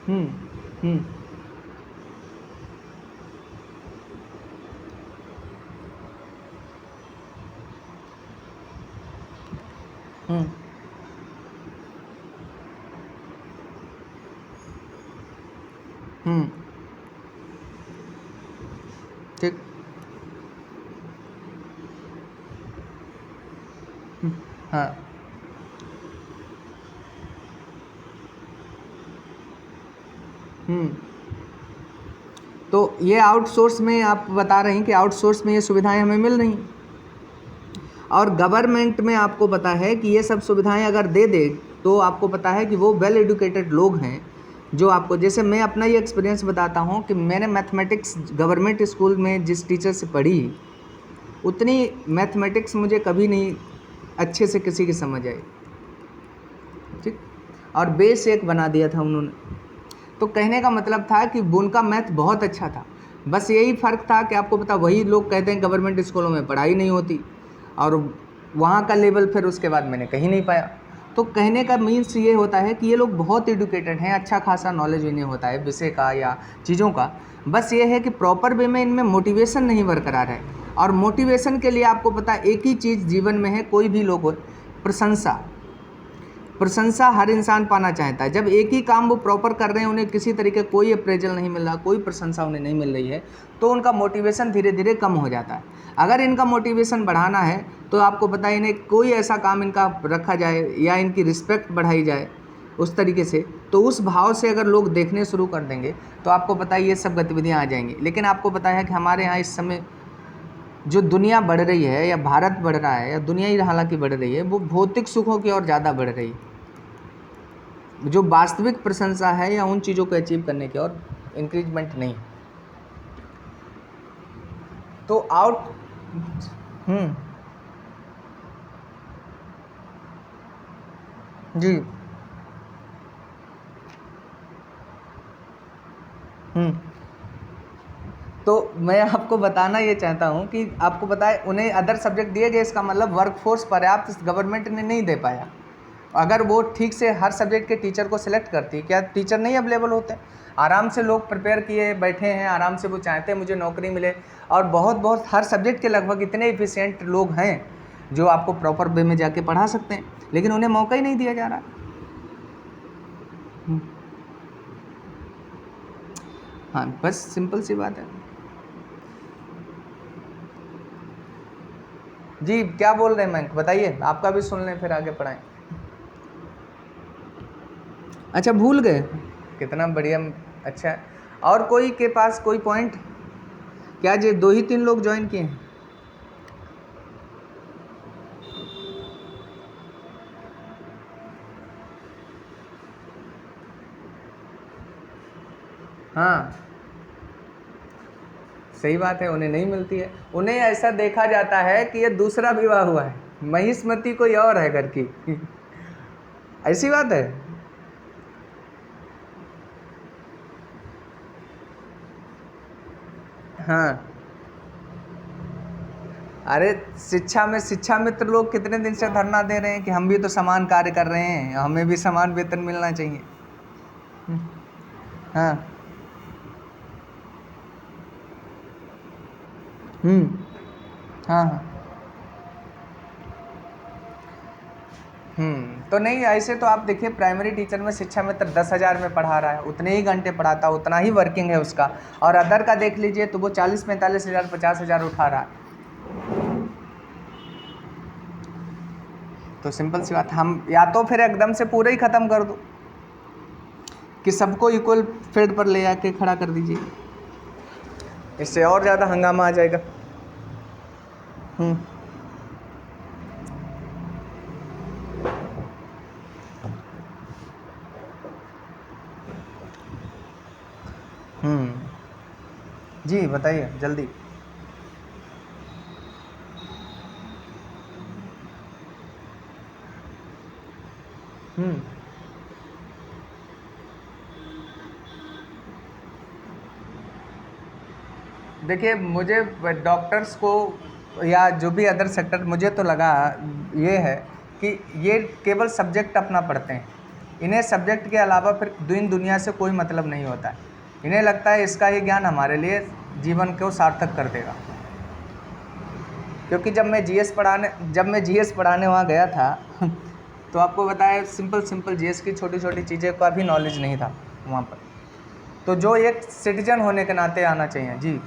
हम्म हम्म हम्म हम्म ठीक। हाँ। तो ये आउटसोर्स में आप बता रहे हैं कि आउटसोर्स में ये सुविधाएं हमें मिल रही, और गवर्नमेंट में आपको पता है कि ये सब सुविधाएं अगर दे दे तो आपको पता है कि वो वेल एजुकेटेड लोग हैं जो आपको, जैसे मैं अपना ये एक्सपीरियंस बताता हूँ कि मैंने मैथमेटिक्स गवर्नमेंट स्कूल में जिस टीचर से पढ़ी, उतनी मैथमेटिक्स मुझे कभी नहीं अच्छे से किसी की समझ आई। ठीक, और बेस एक बना दिया था उन्होंने। तो कहने का मतलब था कि उनका मैथ बहुत अच्छा था, बस यही फ़र्क था कि आपको पता, वही लोग कहते हैं गवर्नमेंट स्कूलों में पढ़ाई नहीं होती, और वहाँ का लेवल फिर उसके बाद मैंने कहीं नहीं पाया। तो कहने का मीन्स ये होता है कि ये लोग बहुत एडुकेटेड हैं, अच्छा खासा नॉलेज इन्हें होता है विषय का या चीज़ों का, बस ये है कि प्रॉपर वे में इनमें मोटिवेशन नहीं बरकरार है। और मोटिवेशन के लिए आपको पता है एक ही चीज़ जीवन में है, कोई भी लोग हो, प्रशंसा। प्रशंसा हर इंसान पाना चाहता है। जब एक ही काम वो प्रॉपर कर रहे हैं, उन्हें किसी तरीके कोई अप्रेजल नहीं मिल रहा, कोई प्रशंसा उन्हें नहीं मिल रही है, तो उनका मोटिवेशन धीरे धीरे कम हो जाता है। अगर इनका मोटिवेशन बढ़ाना है तो आपको पता है इन्हें कोई ऐसा काम इनका रखा जाए या इनकी रिस्पेक्ट बढ़ाई जाए उस तरीके से, तो उस भाव से अगर लोग देखने शुरू कर देंगे तो आपको पता है ये सब गतिविधियाँ आ जाएंगी। लेकिन आपको पता है कि हमारे यहाँ इस समय जो दुनिया बढ़ रही है, या भारत बढ़ रहा है, या दुनिया ही हालांकि बढ़ रही है, वो भौतिक सुखों की ओर ज़्यादा बढ़ रही है, जो वास्तविक प्रशंसा है या उन चीज़ों को अचीव करने की और इंक्रीजमेंट नहीं। तो हम्म जी। हम्म तो मैं आपको बताना ये चाहता हूँ कि आपको पता है उन्हें अदर सब्जेक्ट दिए गए, इसका मतलब वर्कफोर्स पर्याप्त गवर्नमेंट ने नहीं दे पाया। अगर वो ठीक से हर सब्जेक्ट के टीचर को सिलेक्ट करती, क्या टीचर नहीं अवेलेबल होते? आराम से लोग प्रिपेयर किए बैठे हैं, आराम से वो चाहते हैं मुझे नौकरी मिले, और बहुत बहुत हर सब्जेक्ट के लगभग इतने एफिशिएंट लोग हैं जो आपको प्रॉपर वे में जाके पढ़ा सकते हैं, लेकिन उन्हें मौका ही नहीं दिया जा रहा। हाँ, बस सिंपल सी बात है। जी क्या बोल रहे हैं मयंक, बताइए, आपका भी सुन लें फिर आगे पढ़ाएं। अच्छा भूल गए, कितना बढ़िया। अच्छा, और कोई के पास कोई पॉइंट? क्या जी 2 ही 3 लोग ज्वाइन किए हैं? हाँ सही बात है, उन्हें नहीं मिलती है। उन्हें ऐसा देखा जाता है कि ये दूसरा विवाह हुआ है, महिष्मती कोई और है घर की। ऐसी बात है। हाँ अरे शिक्षा मित्र लोग कितने दिन से धरना दे रहे हैं कि हम भी तो समान कार्य कर रहे हैं, हमें भी समान वेतन मिलना चाहिए। हाँ हाँ हाँ तो नहीं, ऐसे तो आप देखिए प्राइमरी टीचर में शिक्षा मित्र 10,000 में पढ़ा रहा है, उतने ही घंटे पढ़ाता, उतना ही वर्किंग है उसका। और अदर का देख लीजिए तो वो 40-45,000 50,000 उठा रहा है। तो सिंपल सी बात, हम या तो फिर एकदम से पूरा ही ख़त्म कर दो कि सबको इक्वल फील्ड पर ले आके खड़ा कर दीजिए, इससे और ज़्यादा हंगामा आ जाएगा। जी बताइए जल्दी। देखिए मुझे डॉक्टर्स को या जो भी अदर सेक्टर, मुझे तो लगा ये है कि ये केवल सब्जेक्ट अपना पढ़ते हैं, इन्हें सब्जेक्ट के अलावा फिर दुनिया से कोई मतलब नहीं होता है। इन्हें लगता है इसका ही ज्ञान हमारे लिए जीवन को सार्थक कर देगा। क्योंकि जब मैं जीएस पढ़ाने वहाँ गया था तो आपको बताया सिंपल जीएस की छोटी छोटी चीज़ें का भी नॉलेज नहीं था वहाँ पर। तो जो एक सिटीजन होने के नाते आना चाहिए। जी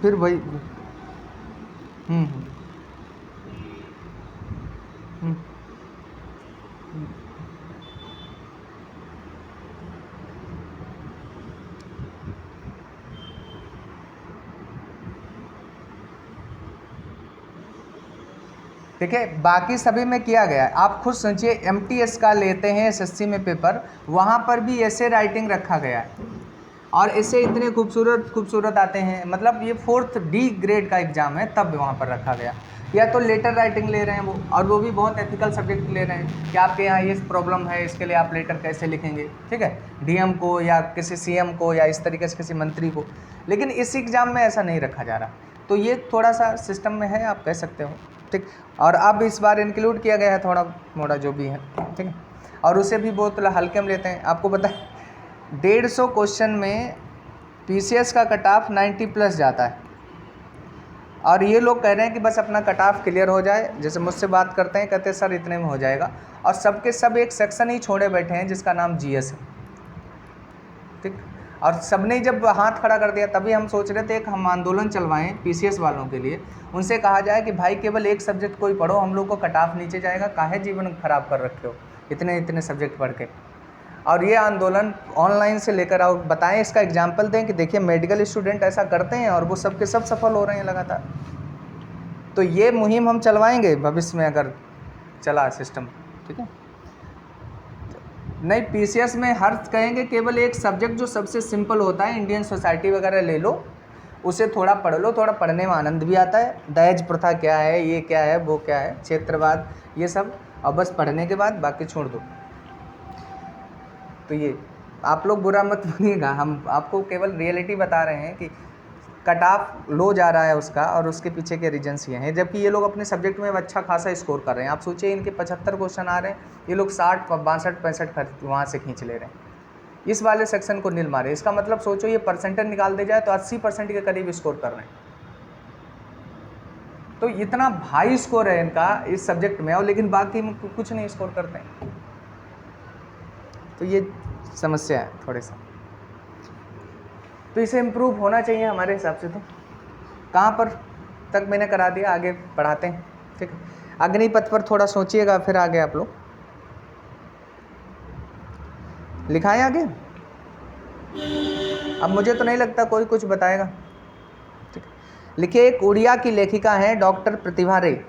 फिर वही देखिए बाकी सभी में किया गया है। आप खुद सोचिए, एमटीएस का लेते हैं एसएससी में पेपर, वहाँ पर भी ऐसे राइटिंग रखा गया है और ऐसे इतने खूबसूरत आते हैं। मतलब ये 4th D ग्रेड का एग्ज़ाम है तब वहाँ पर रखा गया। या तो लेटर राइटिंग ले रहे हैं वो, और वो भी बहुत एथिकल सब्जेक्ट ले रहे हैं कि आपके यहाँ ये प्रॉब्लम है, इसके लिए आप लेटर कैसे लिखेंगे, ठीक है, डीएम को या किसी सीएम को या इस तरीके से किसी मंत्री को। लेकिन इस एग्ज़ाम में ऐसा नहीं रखा जा रहा, तो ये थोड़ा सा सिस्टम में है, आप कह सकते हो, ठीक। और अब इस बार इंक्लूड किया गया है थोड़ा मोड़ा जो भी है, ठीक है, और उसे भी बहुत हल्के में लेते हैं। आपको पता है 150 क्वेश्चन में पीसीएस का कट ऑफ 90+ जाता है, और ये लोग कह रहे हैं कि बस अपना कट ऑफ क्लियर हो जाए। जैसे मुझसे बात करते हैं, कहते हैं सर इतने में हो जाएगा, और सबके सब एक सेक्शन ही छोड़े बैठे हैं जिसका नाम जीएस है, ठीक। और सबने जब हाथ खड़ा कर दिया तभी हम सोच रहे थे एक हम आंदोलन चलवाएं पीसीएस वालों के लिए, उनसे कहा जाए कि भाई केवल एक सब्जेक्ट कोई पढ़ो, हम लोग को कट ऑफ नीचे जाएगा, काहे जीवन खराब कर रखे हो इतने सब्जेक्ट पढ़ के। और ये आंदोलन ऑनलाइन से लेकर आओ, बताएं, इसका एग्जाम्पल दें कि देखिए मेडिकल स्टूडेंट ऐसा करते हैं और वो सब के सब सफल हो रहे हैं लगातार। तो ये मुहिम हम चलवाएंगे भविष्य में अगर चला सिस्टम, ठीक है। नहीं, पीसीएस में हर कहेंगे केवल एक सब्जेक्ट जो सबसे सिंपल होता है, इंडियन सोसाइटी वगैरह ले लो, उसे थोड़ा पढ़ लो, थोड़ा पढ़ने में आनंद भी आता है। दहेज प्रथा क्या है, ये क्या है, वो क्या है, क्षेत्रवाद, ये सब, और बस पढ़ने के बाद बाकी छोड़ दो। तो ये आप लोग बुरा मत मानिएगा, हम आपको केवल रियलिटी बता रहे हैं कि कट ऑफ लो जा रहा है उसका, और उसके पीछे के रीजन्स ये हैं। जबकि ये लोग अपने सब्जेक्ट में अच्छा खासा स्कोर कर रहे हैं। आप सोचिए इनके 75 क्वेश्चन आ रहे हैं, ये लोग 60 62 65 वहाँ से खींच ले रहे हैं, इस वाले सेक्शन को नील मारे। इसका मतलब सोचो ये परसेंटेज निकाल दे जाए तो 80% के करीब स्कोर कर रहे हैं। तो इतना हाई स्कोर है इनका इस सब्जेक्ट में, और लेकिन बाकी में कुछ नहीं स्कोर करते हैं। तो ये समस्या है थोड़े सा, तो इसे इम्प्रूव होना चाहिए हमारे हिसाब से। तो कहाँ पर तक मैंने करा दिया, आगे पढ़ाते हैं, ठीक है। अग्निपथ पर थोड़ा सोचिएगा, फिर आगे आप लोग लिखाएं आगे। अब मुझे तो नहीं लगता कोई कुछ बताएगा, ठीक है। लिखिए, एक उड़िया की लेखिका हैं डॉक्टर प्रतिभा रे।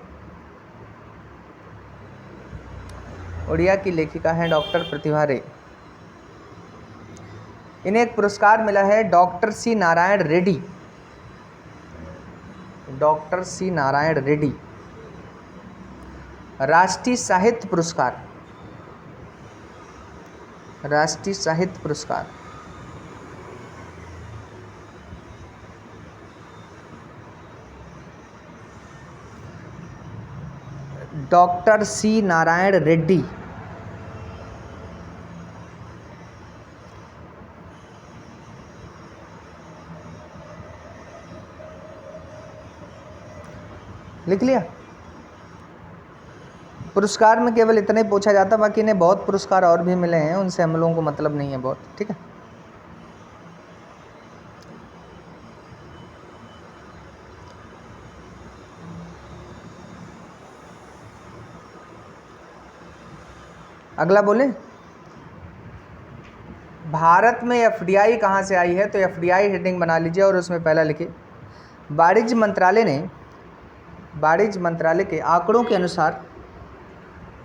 उड़िया की लेखिका हैं डॉक्टर प्रतिभा रे। इन्हें एक पुरस्कार मिला है doctor C Narayana Reddy, doctor C Narayana Reddy राष्ट्रीय साहित्य पुरस्कार, राष्ट्रीय साहित्य पुरस्कार। डॉक्टर सी नारायण रेड्डी लिख लिया। पुरस्कार में केवल इतना ही पूछा जाता, बाकी इन्हें बहुत पुरस्कार और भी मिले हैं, उनसे हम लोगों को मतलब नहीं है बहुत, ठीक है। अगला बोले, भारत में एफडीआई कहाँ से आई है, तो एफडीआई हेडिंग बना लीजिए और उसमें पहला लिखिए, वाणिज्य मंत्रालय ने, वाणिज्य मंत्रालय के आंकड़ों के अनुसार,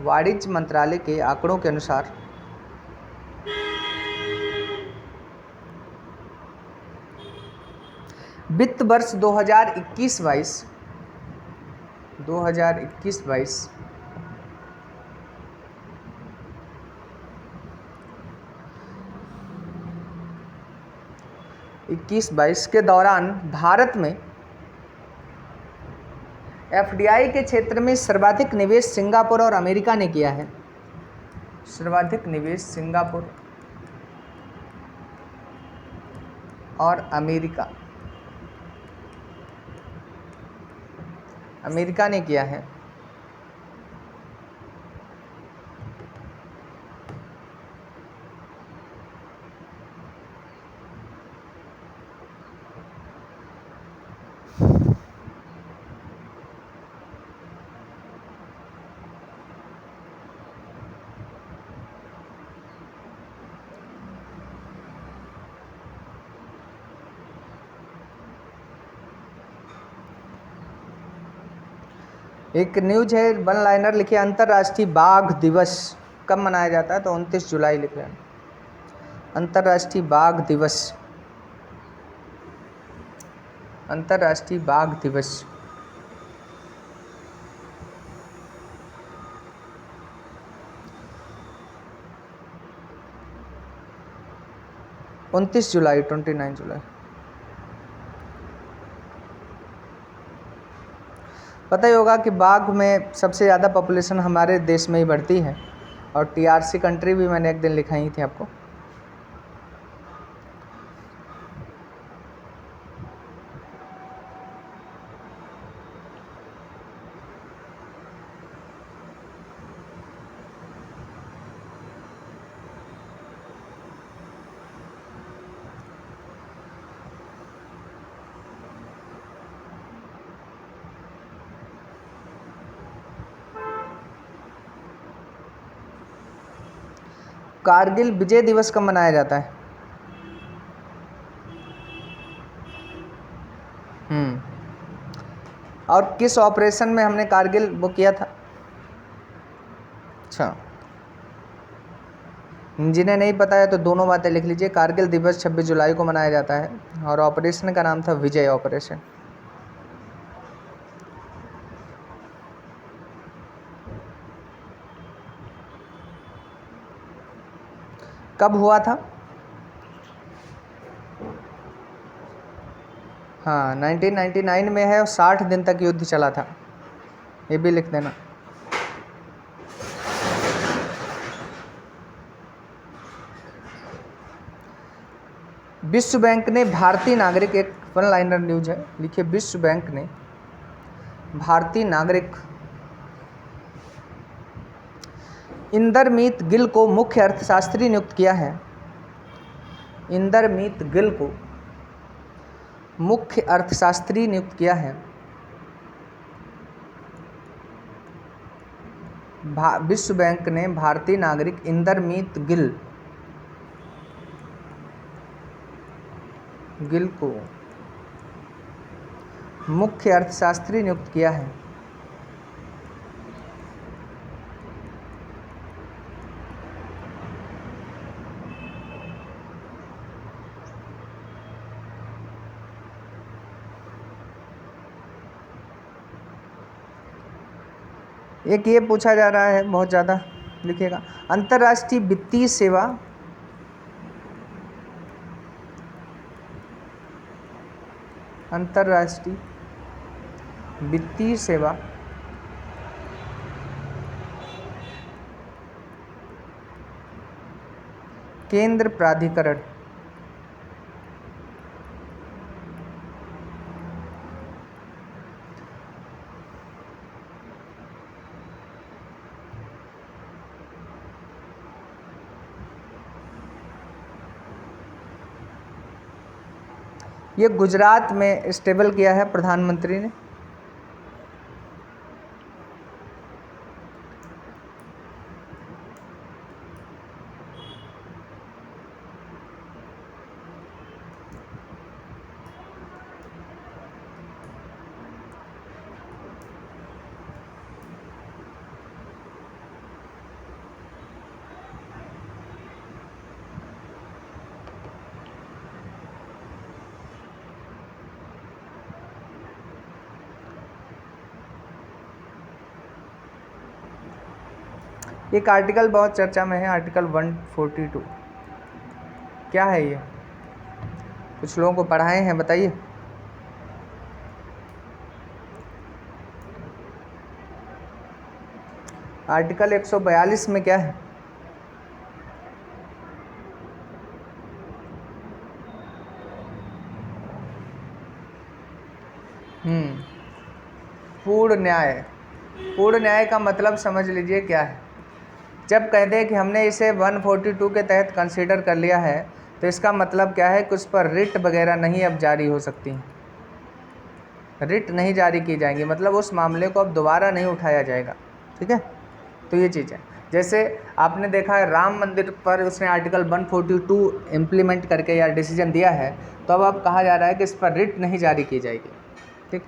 वाणिज्य मंत्रालय के आंकड़ों के अनुसार वित्त वर्ष 2021-22 21-22 के दौरान भारत में एफडीआई के क्षेत्र में सर्वाधिक निवेश सिंगापुर और अमेरिका ने किया है। सर्वाधिक निवेश सिंगापुर और अमेरिका ने किया है। एक न्यूज है, वन लाइनर लिखिए, अंतर्राष्ट्रीय बाघ दिवस कब मनाया जाता है, तो 29 जुलाई लिख रहे हैं। अंतर्राष्ट्रीय बाघ दिवस, अंतर्राष्ट्रीय बाघ दिवस 29 जुलाई, 29 जुलाई। पता ही होगा कि बाघ में सबसे ज़्यादा पॉपुलेशन हमारे देश में ही बढ़ती है, और टीआरसी कंट्री भी मैंने एक दिन लिखाई थी आपको। कारगिल विजय दिवस कब मनाया जाता है? और किस ऑपरेशन में हमने कारगिल वो किया था? अच्छा, जिन्हें नहीं पता है तो दोनों बातें लिख लीजिए। कारगिल दिवस 26 जुलाई को मनाया जाता है और ऑपरेशन का नाम था विजय ऑपरेशन। कब हुआ था? हाँ, 1999 में है और 60 दिन तक युद्ध चला था, ये भी लिख देना। विश्व बैंक ने भारतीय नागरिक, एक वन लाइनर न्यूज है, लिखिए, विश्व बैंक ने भारतीय नागरिक इंदरमीत गिल को मुख्य अर्थशास्त्री नियुक्त किया है। इंदरमीत गिल को मुख्य अर्थशास्त्री नियुक्त किया है? विश्व बैंक ने भारतीय नागरिक इंदरमीत गिल को मुख्य अर्थशास्त्री नियुक्त किया है। एक ये पूछा जा रहा है, बहुत ज़्यादा लिखिएगा, अंतर्राष्ट्रीय वित्तीय सेवा केंद्र प्राधिकरण ये गुजरात में स्टेबल किया है प्रधानमंत्री ने। एक आर्टिकल बहुत चर्चा में है, आर्टिकल 142 क्या है ये? कुछ लोगों को पढ़ाए हैं, बताइए। आर्टिकल 142 में क्या है? पूर्ण न्याय। पूर्ण न्याय का मतलब समझ लीजिए क्या है। जब कहते हैं कि हमने इसे 142 के तहत कंसीडर कर लिया है, तो इसका मतलब क्या है कि उस पर रिट वगैरह नहीं अब जारी हो सकती हैं, रिट नहीं जारी की जाएंगी, मतलब उस मामले को अब दोबारा नहीं उठाया जाएगा। ठीक है, तो ये चीज़ है। जैसे आपने देखा है राम मंदिर पर उसने आर्टिकल 142 इम्प्लीमेंट करके या डिसीजन दिया है, तो अब कहा जा रहा है कि इस पर रिट नहीं जारी की जाएगी। ठीक,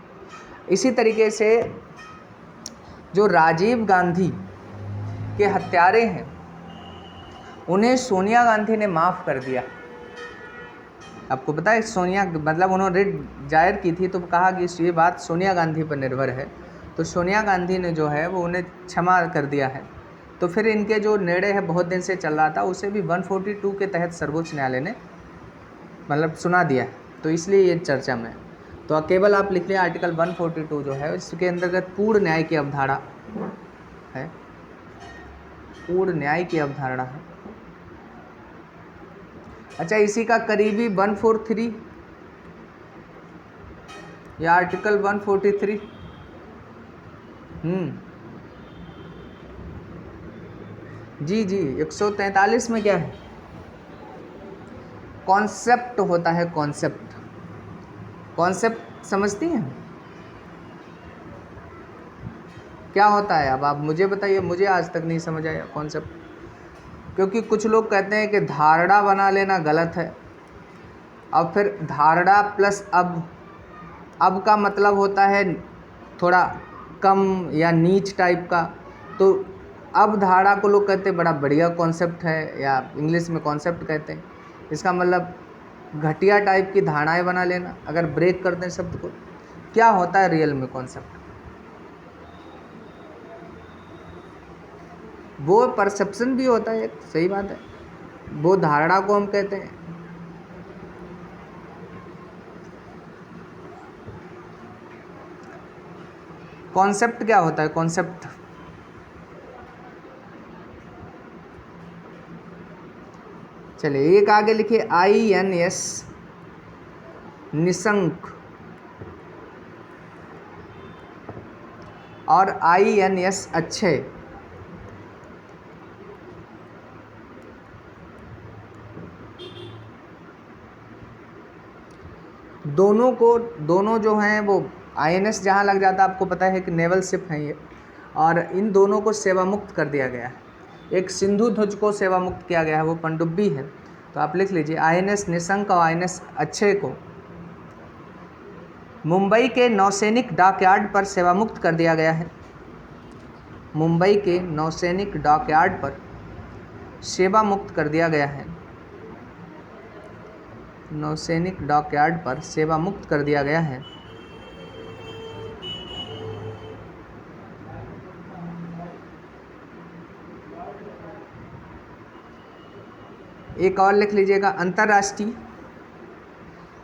इसी तरीके से जो राजीव गांधी के हत्यारे हैं उन्हें सोनिया गांधी ने माफ़ कर दिया। आपको पता है सोनिया, मतलब उन्होंने रिट जाहिर की थी तो कहा कि ये बात सोनिया गांधी पर निर्भर है, तो सोनिया गांधी ने जो है वो उन्हें क्षमा कर दिया है। तो फिर इनके जो निर्णय है बहुत दिन से चल रहा था, उसे भी 142 के तहत सर्वोच्च न्यायालय ने मतलब सुना दिया है, तो इसलिए ये चर्चा में है। तो केवल आप लिख लें आर्टिकल 142 जो है इसके अंतर्गत पूर्ण न्याय की अवधारणा है, पूर्ण न्याय की अवधारणा है। अच्छा, इसी का करीबी 143 या आर्टिकल 143 जी 143 में क्या है? कॉन्सेप्ट होता है, कॉन्सेप्ट समझती हैं क्या होता है? अब आप मुझे बताइए, मुझे आज तक नहीं समझ आया कॉन्सेप्ट, क्योंकि कुछ लोग कहते हैं कि धारणा बना लेना गलत है, अब फिर धारणा प्लस अब का मतलब होता है थोड़ा कम या नीच टाइप का, तो अब धारणा को लोग कहते हैं बड़ा बढ़िया कॉन्सेप्ट है, या इंग्लिश में कॉन्सेप्ट कहते हैं। इसका मतलब घटिया टाइप की धारणाएं बना लेना। अगर ब्रेक करते हैं शब्द को, क्या होता है रियल में कॉन्सेप्ट? वो परसेप्शन भी होता है, एक सही बात है, वो धारणा को हम कहते हैं। कॉन्सेप्ट क्या होता है? कॉन्सेप्ट चलिए एक आगे लिखिए, INS निशंक और INS अक्षय। दोनों जो हैं वो INS जहाँ लग जाता है, आपको पता है कि नेवल शिप हैं ये, और इन दोनों को सेवा मुक्त कर दिया गया है। एक सिंधु ध्वज को सेवा मुक्त किया गया है, वो पनडुब्बी है, तो आप लिख लीजिए INS निशंक और INS अक्षय को मुंबई के नौसैनिक डॉकयार्ड पर सेवा मुक्त कर दिया गया है। मुंबई के नौसैनिक डॉकयार्ड पर सेवा मुक्त कर दिया गया है। नौसैनिक डॉकयार्ड पर सेवा मुक्त कर दिया गया है। एक और लिख लीजिएगा, अंतर्राष्ट्रीय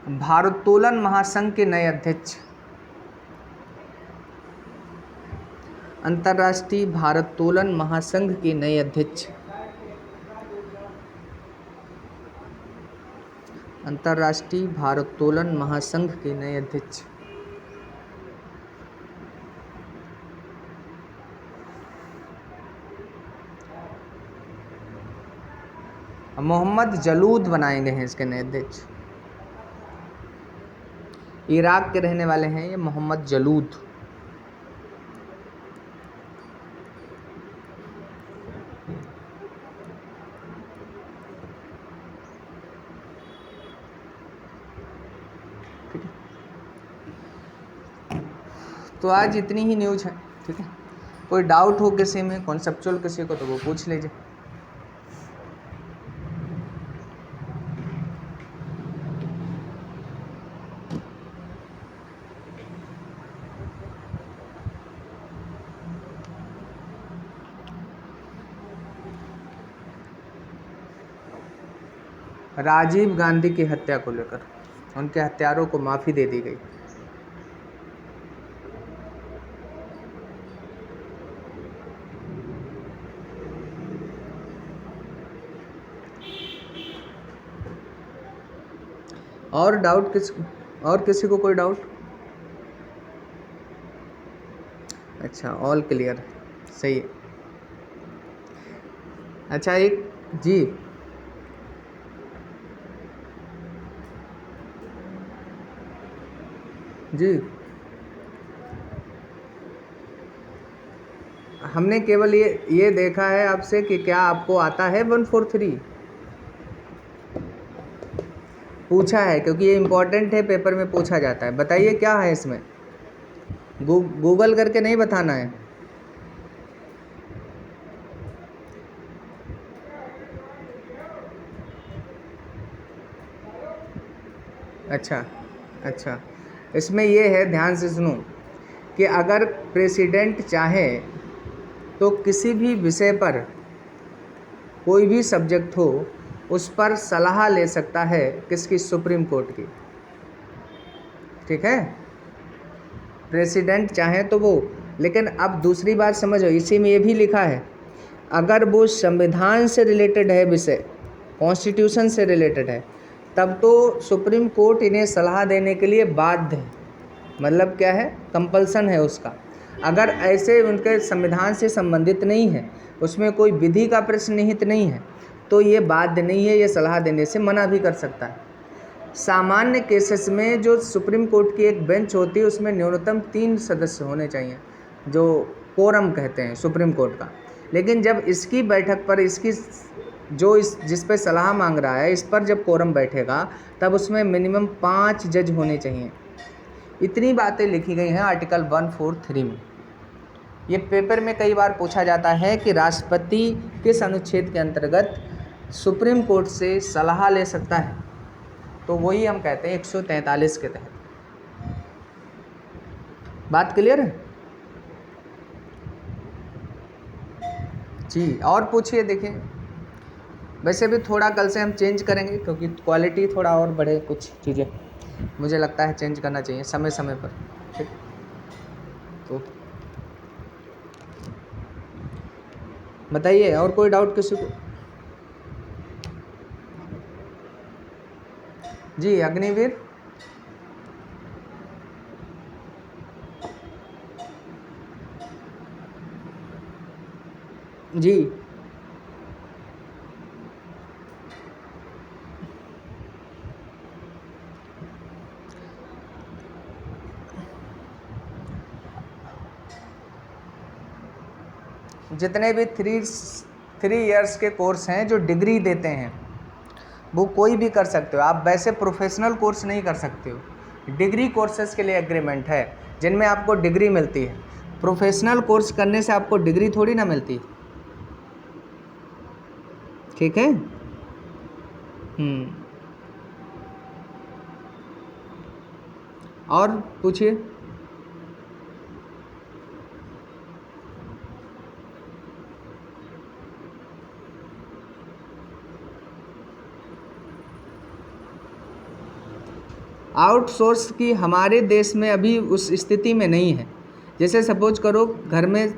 भारोत्तोलन महासंघ के नए अध्यक्ष। अंतर्राष्ट्रीय भारोत्तोलन महासंघ के नए अध्यक्ष। अंतर्राष्ट्रीय भारोत्तोलन महासंघ के नए अध्यक्ष मोहम्मद जलूद बनाएंगे हैं इसके नए अध्यक्ष। इराक के रहने वाले हैं ये मोहम्मद जलूद। ठीक है, तो आज इतनी ही न्यूज है। ठीक है, कोई डाउट हो किसी में कॉन्सेप्चुअल किसी को तो वो पूछ लीजिए। राजीव गांधी की हत्या को लेकर उनके हत्यारों को माफ़ी दे दी गई। और डाउट और किसी को कोई डाउट? अच्छा, ऑल क्लियर, सही है। अच्छा, एक जी जी हमने केवल ये देखा है आपसे कि क्या आपको आता है 143, पूछा है, क्योंकि ये इम्पोर्टेंट है, पेपर में पूछा जाता है। बताइए क्या है इसमें, गूगल करके नहीं बताना है। अच्छा अच्छा, इसमें ये है, ध्यान से सुनो, कि अगर प्रेसिडेंट चाहे तो किसी भी विषय पर, कोई भी सब्जेक्ट हो, उस पर सलाह ले सकता है। किसकी? सुप्रीम कोर्ट की। ठीक है, प्रेसिडेंट चाहे तो वो, लेकिन अब दूसरी बात समझो, इसी में ये भी लिखा है, अगर वो संविधान से रिलेटेड है विषय, कॉन्स्टिट्यूशन से रिलेटेड है, तब तो सुप्रीम कोर्ट इन्हें सलाह देने के लिए बाध्य है। मतलब क्या है? कंपल्सन है उसका। अगर ऐसे उनके संविधान से संबंधित नहीं है, उसमें कोई विधि का प्रश्न निहित नहीं है, तो ये बाध्य नहीं है, ये सलाह देने से मना भी कर सकता है। सामान्य केसेस में जो सुप्रीम कोर्ट की एक बेंच होती है, उसमें न्यूनतम 3 सदस्य होने चाहिए, जो कोरम कहते हैं सुप्रीम कोर्ट का। लेकिन जब इसकी बैठक पर जिस पे सलाह मांग रहा है, इस पर जब कोरम बैठेगा, तब उसमें मिनिमम 5 जज होने चाहिए। इतनी बातें लिखी गई हैं आर्टिकल 143 में। ये पेपर में कई बार पूछा जाता है कि राष्ट्रपति किस अनुच्छेद के अंतर्गत सुप्रीम कोर्ट से सलाह ले सकता है, तो वही हम कहते हैं 143 के तहत। बात क्लियर है जी? और पूछिए, देखिए। वैसे भी थोड़ा कल से हम चेंज करेंगे, क्योंकि क्वालिटी थोड़ा और बढ़े, कुछ चीज़ें मुझे लगता है चेंज करना चाहिए समय समय पर। ठीक, तो बताइए, और कोई डाउट किसी को? जी अग्निवीर। जी जितने भी 3 इयर्स के कोर्स हैं जो डिग्री देते हैं, वो कोई भी कर सकते हो आप। वैसे प्रोफेशनल कोर्स नहीं कर सकते हो, डिग्री कोर्सेज के लिए एग्रीमेंट है जिनमें आपको डिग्री मिलती है। प्रोफेशनल कोर्स करने से आपको डिग्री थोड़ी ना मिलती है, ठीक है। और पूछिए। आउटसोर्स की हमारे देश में अभी उस स्थिति में नहीं है। जैसे सपोज करो घर में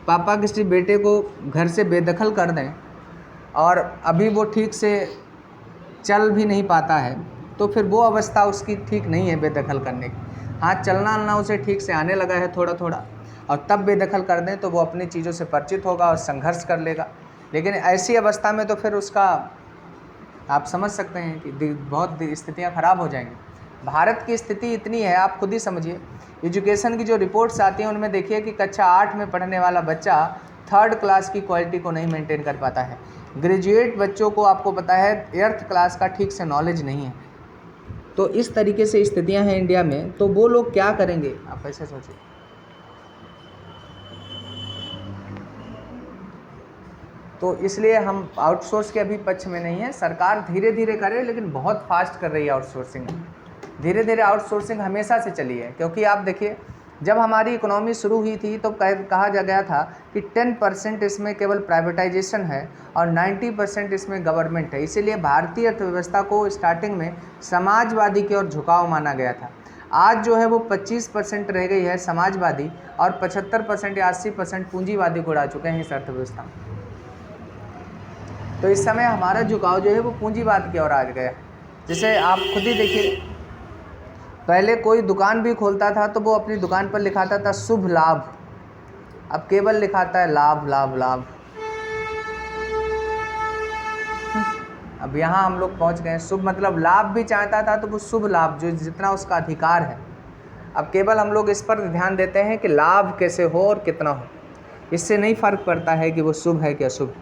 पापा किसी बेटे को घर से बेदखल कर दें और अभी वो ठीक से चल भी नहीं पाता है, तो फिर वो अवस्था उसकी ठीक नहीं है बेदखल करने की। हाँ, चलना उसे ठीक से आने लगा है थोड़ा थोड़ा, और तब बेदखल कर दें तो वो अपनी चीज़ों से परिचित होगा और संघर्ष कर लेगा। लेकिन ऐसी अवस्था में तो फिर उसका आप समझ सकते हैं कि बहुत स्थितियाँ ख़राब हो जाएंगी। भारत की स्थिति इतनी है, आप खुद ही समझिए। एजुकेशन की जो रिपोर्ट्स आती हैं उनमें देखिए कि कक्षा 8 में पढ़ने वाला बच्चा 3rd क्लास की क्वालिटी को नहीं मेंटेन कर पाता है। ग्रेजुएट बच्चों को आपको पता है 8th क्लास का ठीक से नॉलेज नहीं है। तो इस तरीके से स्थितियां हैं इंडिया में, तो वो लोग क्या करेंगे आप ऐसे सोचिए। तो इसलिए हम आउटसोर्स के अभी पक्ष में नहीं है। सरकार धीरे धीरे करे, लेकिन बहुत फास्ट कर रही है आउटसोर्सिंग। धीरे धीरे आउटसोर्सिंग हमेशा से चली है, क्योंकि आप देखिए जब हमारी इकोनॉमी शुरू हुई थी तो कहा जा गया था कि 10% इसमें केवल प्राइवेटाइजेशन है और 90% इसमें गवर्नमेंट है। इसीलिए भारतीय अर्थव्यवस्था को स्टार्टिंग में समाजवादी की ओर झुकाव माना गया था। आज जो है वो 25% रह गई है समाजवादी, और 75% या 80% पूंजीवादी को उड़ा चुके हैं इस अर्थव्यवस्था में। तो इस समय हमारा झुकाव जो है वो पूंजीवाद की ओर आ गया है। जैसे आप खुद ही देखिए, पहले कोई दुकान भी खोलता था तो वो अपनी दुकान पर लिखाता था शुभ लाभ, अब केवल लिखाता है लाभ लाभ लाभ। अब यहाँ हम लोग पहुँच गए। शुभ मतलब लाभ भी चाहता था तो वो शुभ लाभ, जो जितना उसका अधिकार है, अब केवल हम लोग इस पर ध्यान देते हैं कि लाभ कैसे हो और कितना हो। इससे नहीं फर्क पड़ता है कि वो शुभ है कि अशुभ।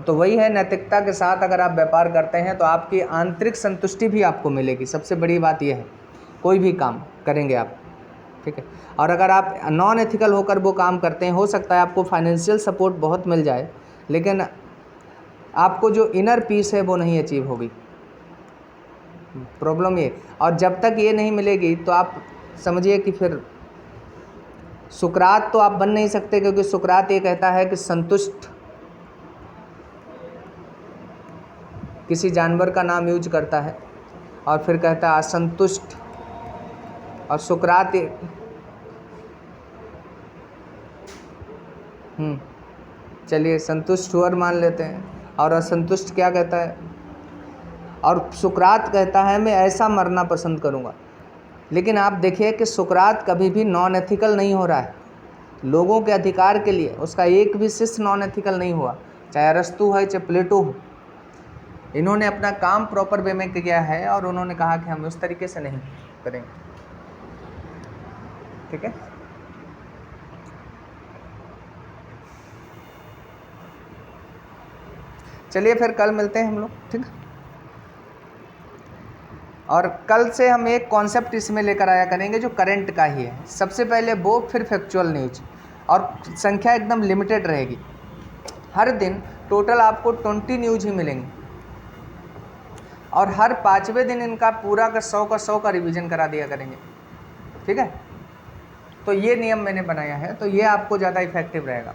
तो वही है, नैतिकता के साथ अगर आप व्यापार करते हैं तो आपकी आंतरिक संतुष्टि भी आपको मिलेगी। सबसे बड़ी बात यह है, कोई भी काम करेंगे आप, ठीक है। और अगर आप नॉन एथिकल होकर वो काम करते हैं, हो सकता है आपको फाइनेंशियल सपोर्ट बहुत मिल जाए, लेकिन आपको जो इनर पीस है वो नहीं अचीव होगी। प्रॉब्लम ये, और जब तक ये नहीं मिलेगी तो आप समझिए कि फिर सुकरात तो आप बन नहीं सकते, क्योंकि सुकरात ये कहता है कि संतुष्ट, किसी जानवर का नाम यूज करता है और फिर कहता है असंतुष्ट, और सुकरात चलिए संतुष्ट हुआ मान लेते हैं, और असंतुष्ट क्या कहता है, और सुकरात कहता है मैं ऐसा मरना पसंद करूंगा। लेकिन आप देखिए कि सुकरात कभी भी नॉन एथिकल नहीं हो रहा है। लोगों के अधिकार के लिए उसका एक भी शिष्य नॉन एथिकल नहीं हुआ, चाहे अरस्तु है चाहे प्लेटो हो। इन्होंने अपना काम प्रॉपर वे में किया है और उन्होंने कहा कि हम उस तरीके से नहीं करेंगे, ठीक है। चलिए फिर कल मिलते हैं हम लोग, ठीक है। और कल से हम एक कॉन्सेप्ट इसमें लेकर आया करेंगे जो करंट का ही है। सबसे पहले वो, फिर फैक्चुअल न्यूज, और संख्या एकदम लिमिटेड रहेगी। हर दिन टोटल आपको 20 न्यूज ही मिलेंगी, और हर 5वें दिन इनका पूरा का 100 का रिवीजन करा दिया करेंगे, ठीक है। तो ये नियम मैंने बनाया है, तो ये आपको ज़्यादा इफेक्टिव रहेगा।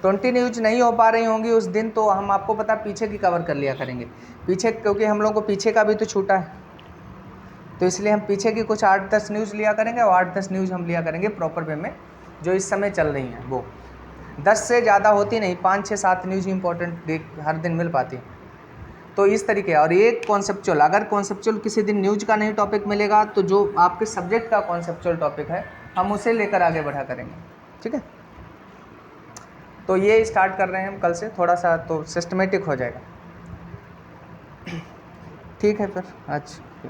20 न्यूज नहीं हो पा रही होंगी उस दिन, तो हम आपको पता पीछे की कवर कर लिया करेंगे। पीछे, क्योंकि हम लोग को पीछे का भी तो छूटा है, तो इसलिए हम पीछे की कुछ 8-10 न्यूज़ लिया करेंगे, और 8-10 न्यूज़ हम लिया करेंगे प्रॉपर वे में जो इस समय चल रही हैं। वो 10 से ज़्यादा होती नहीं, 5-6-7 न्यूज़ इंपॉर्टेंट हर दिन मिल पाती है। तो इस तरीके, और एक कॉन्सेप्चुअल, अगर कॉन्सेप्चुअल किसी दिन न्यूज का नहीं टॉपिक मिलेगा तो जो आपके सब्जेक्ट का कॉन्सेप्चुअल टॉपिक है हम उसे लेकर आगे बढ़ा करेंगे, ठीक है। तो ये स्टार्ट कर रहे हैं हम कल से, थोड़ा सा तो सिस्टमेटिक हो जाएगा, ठीक है। फिर अच्छा।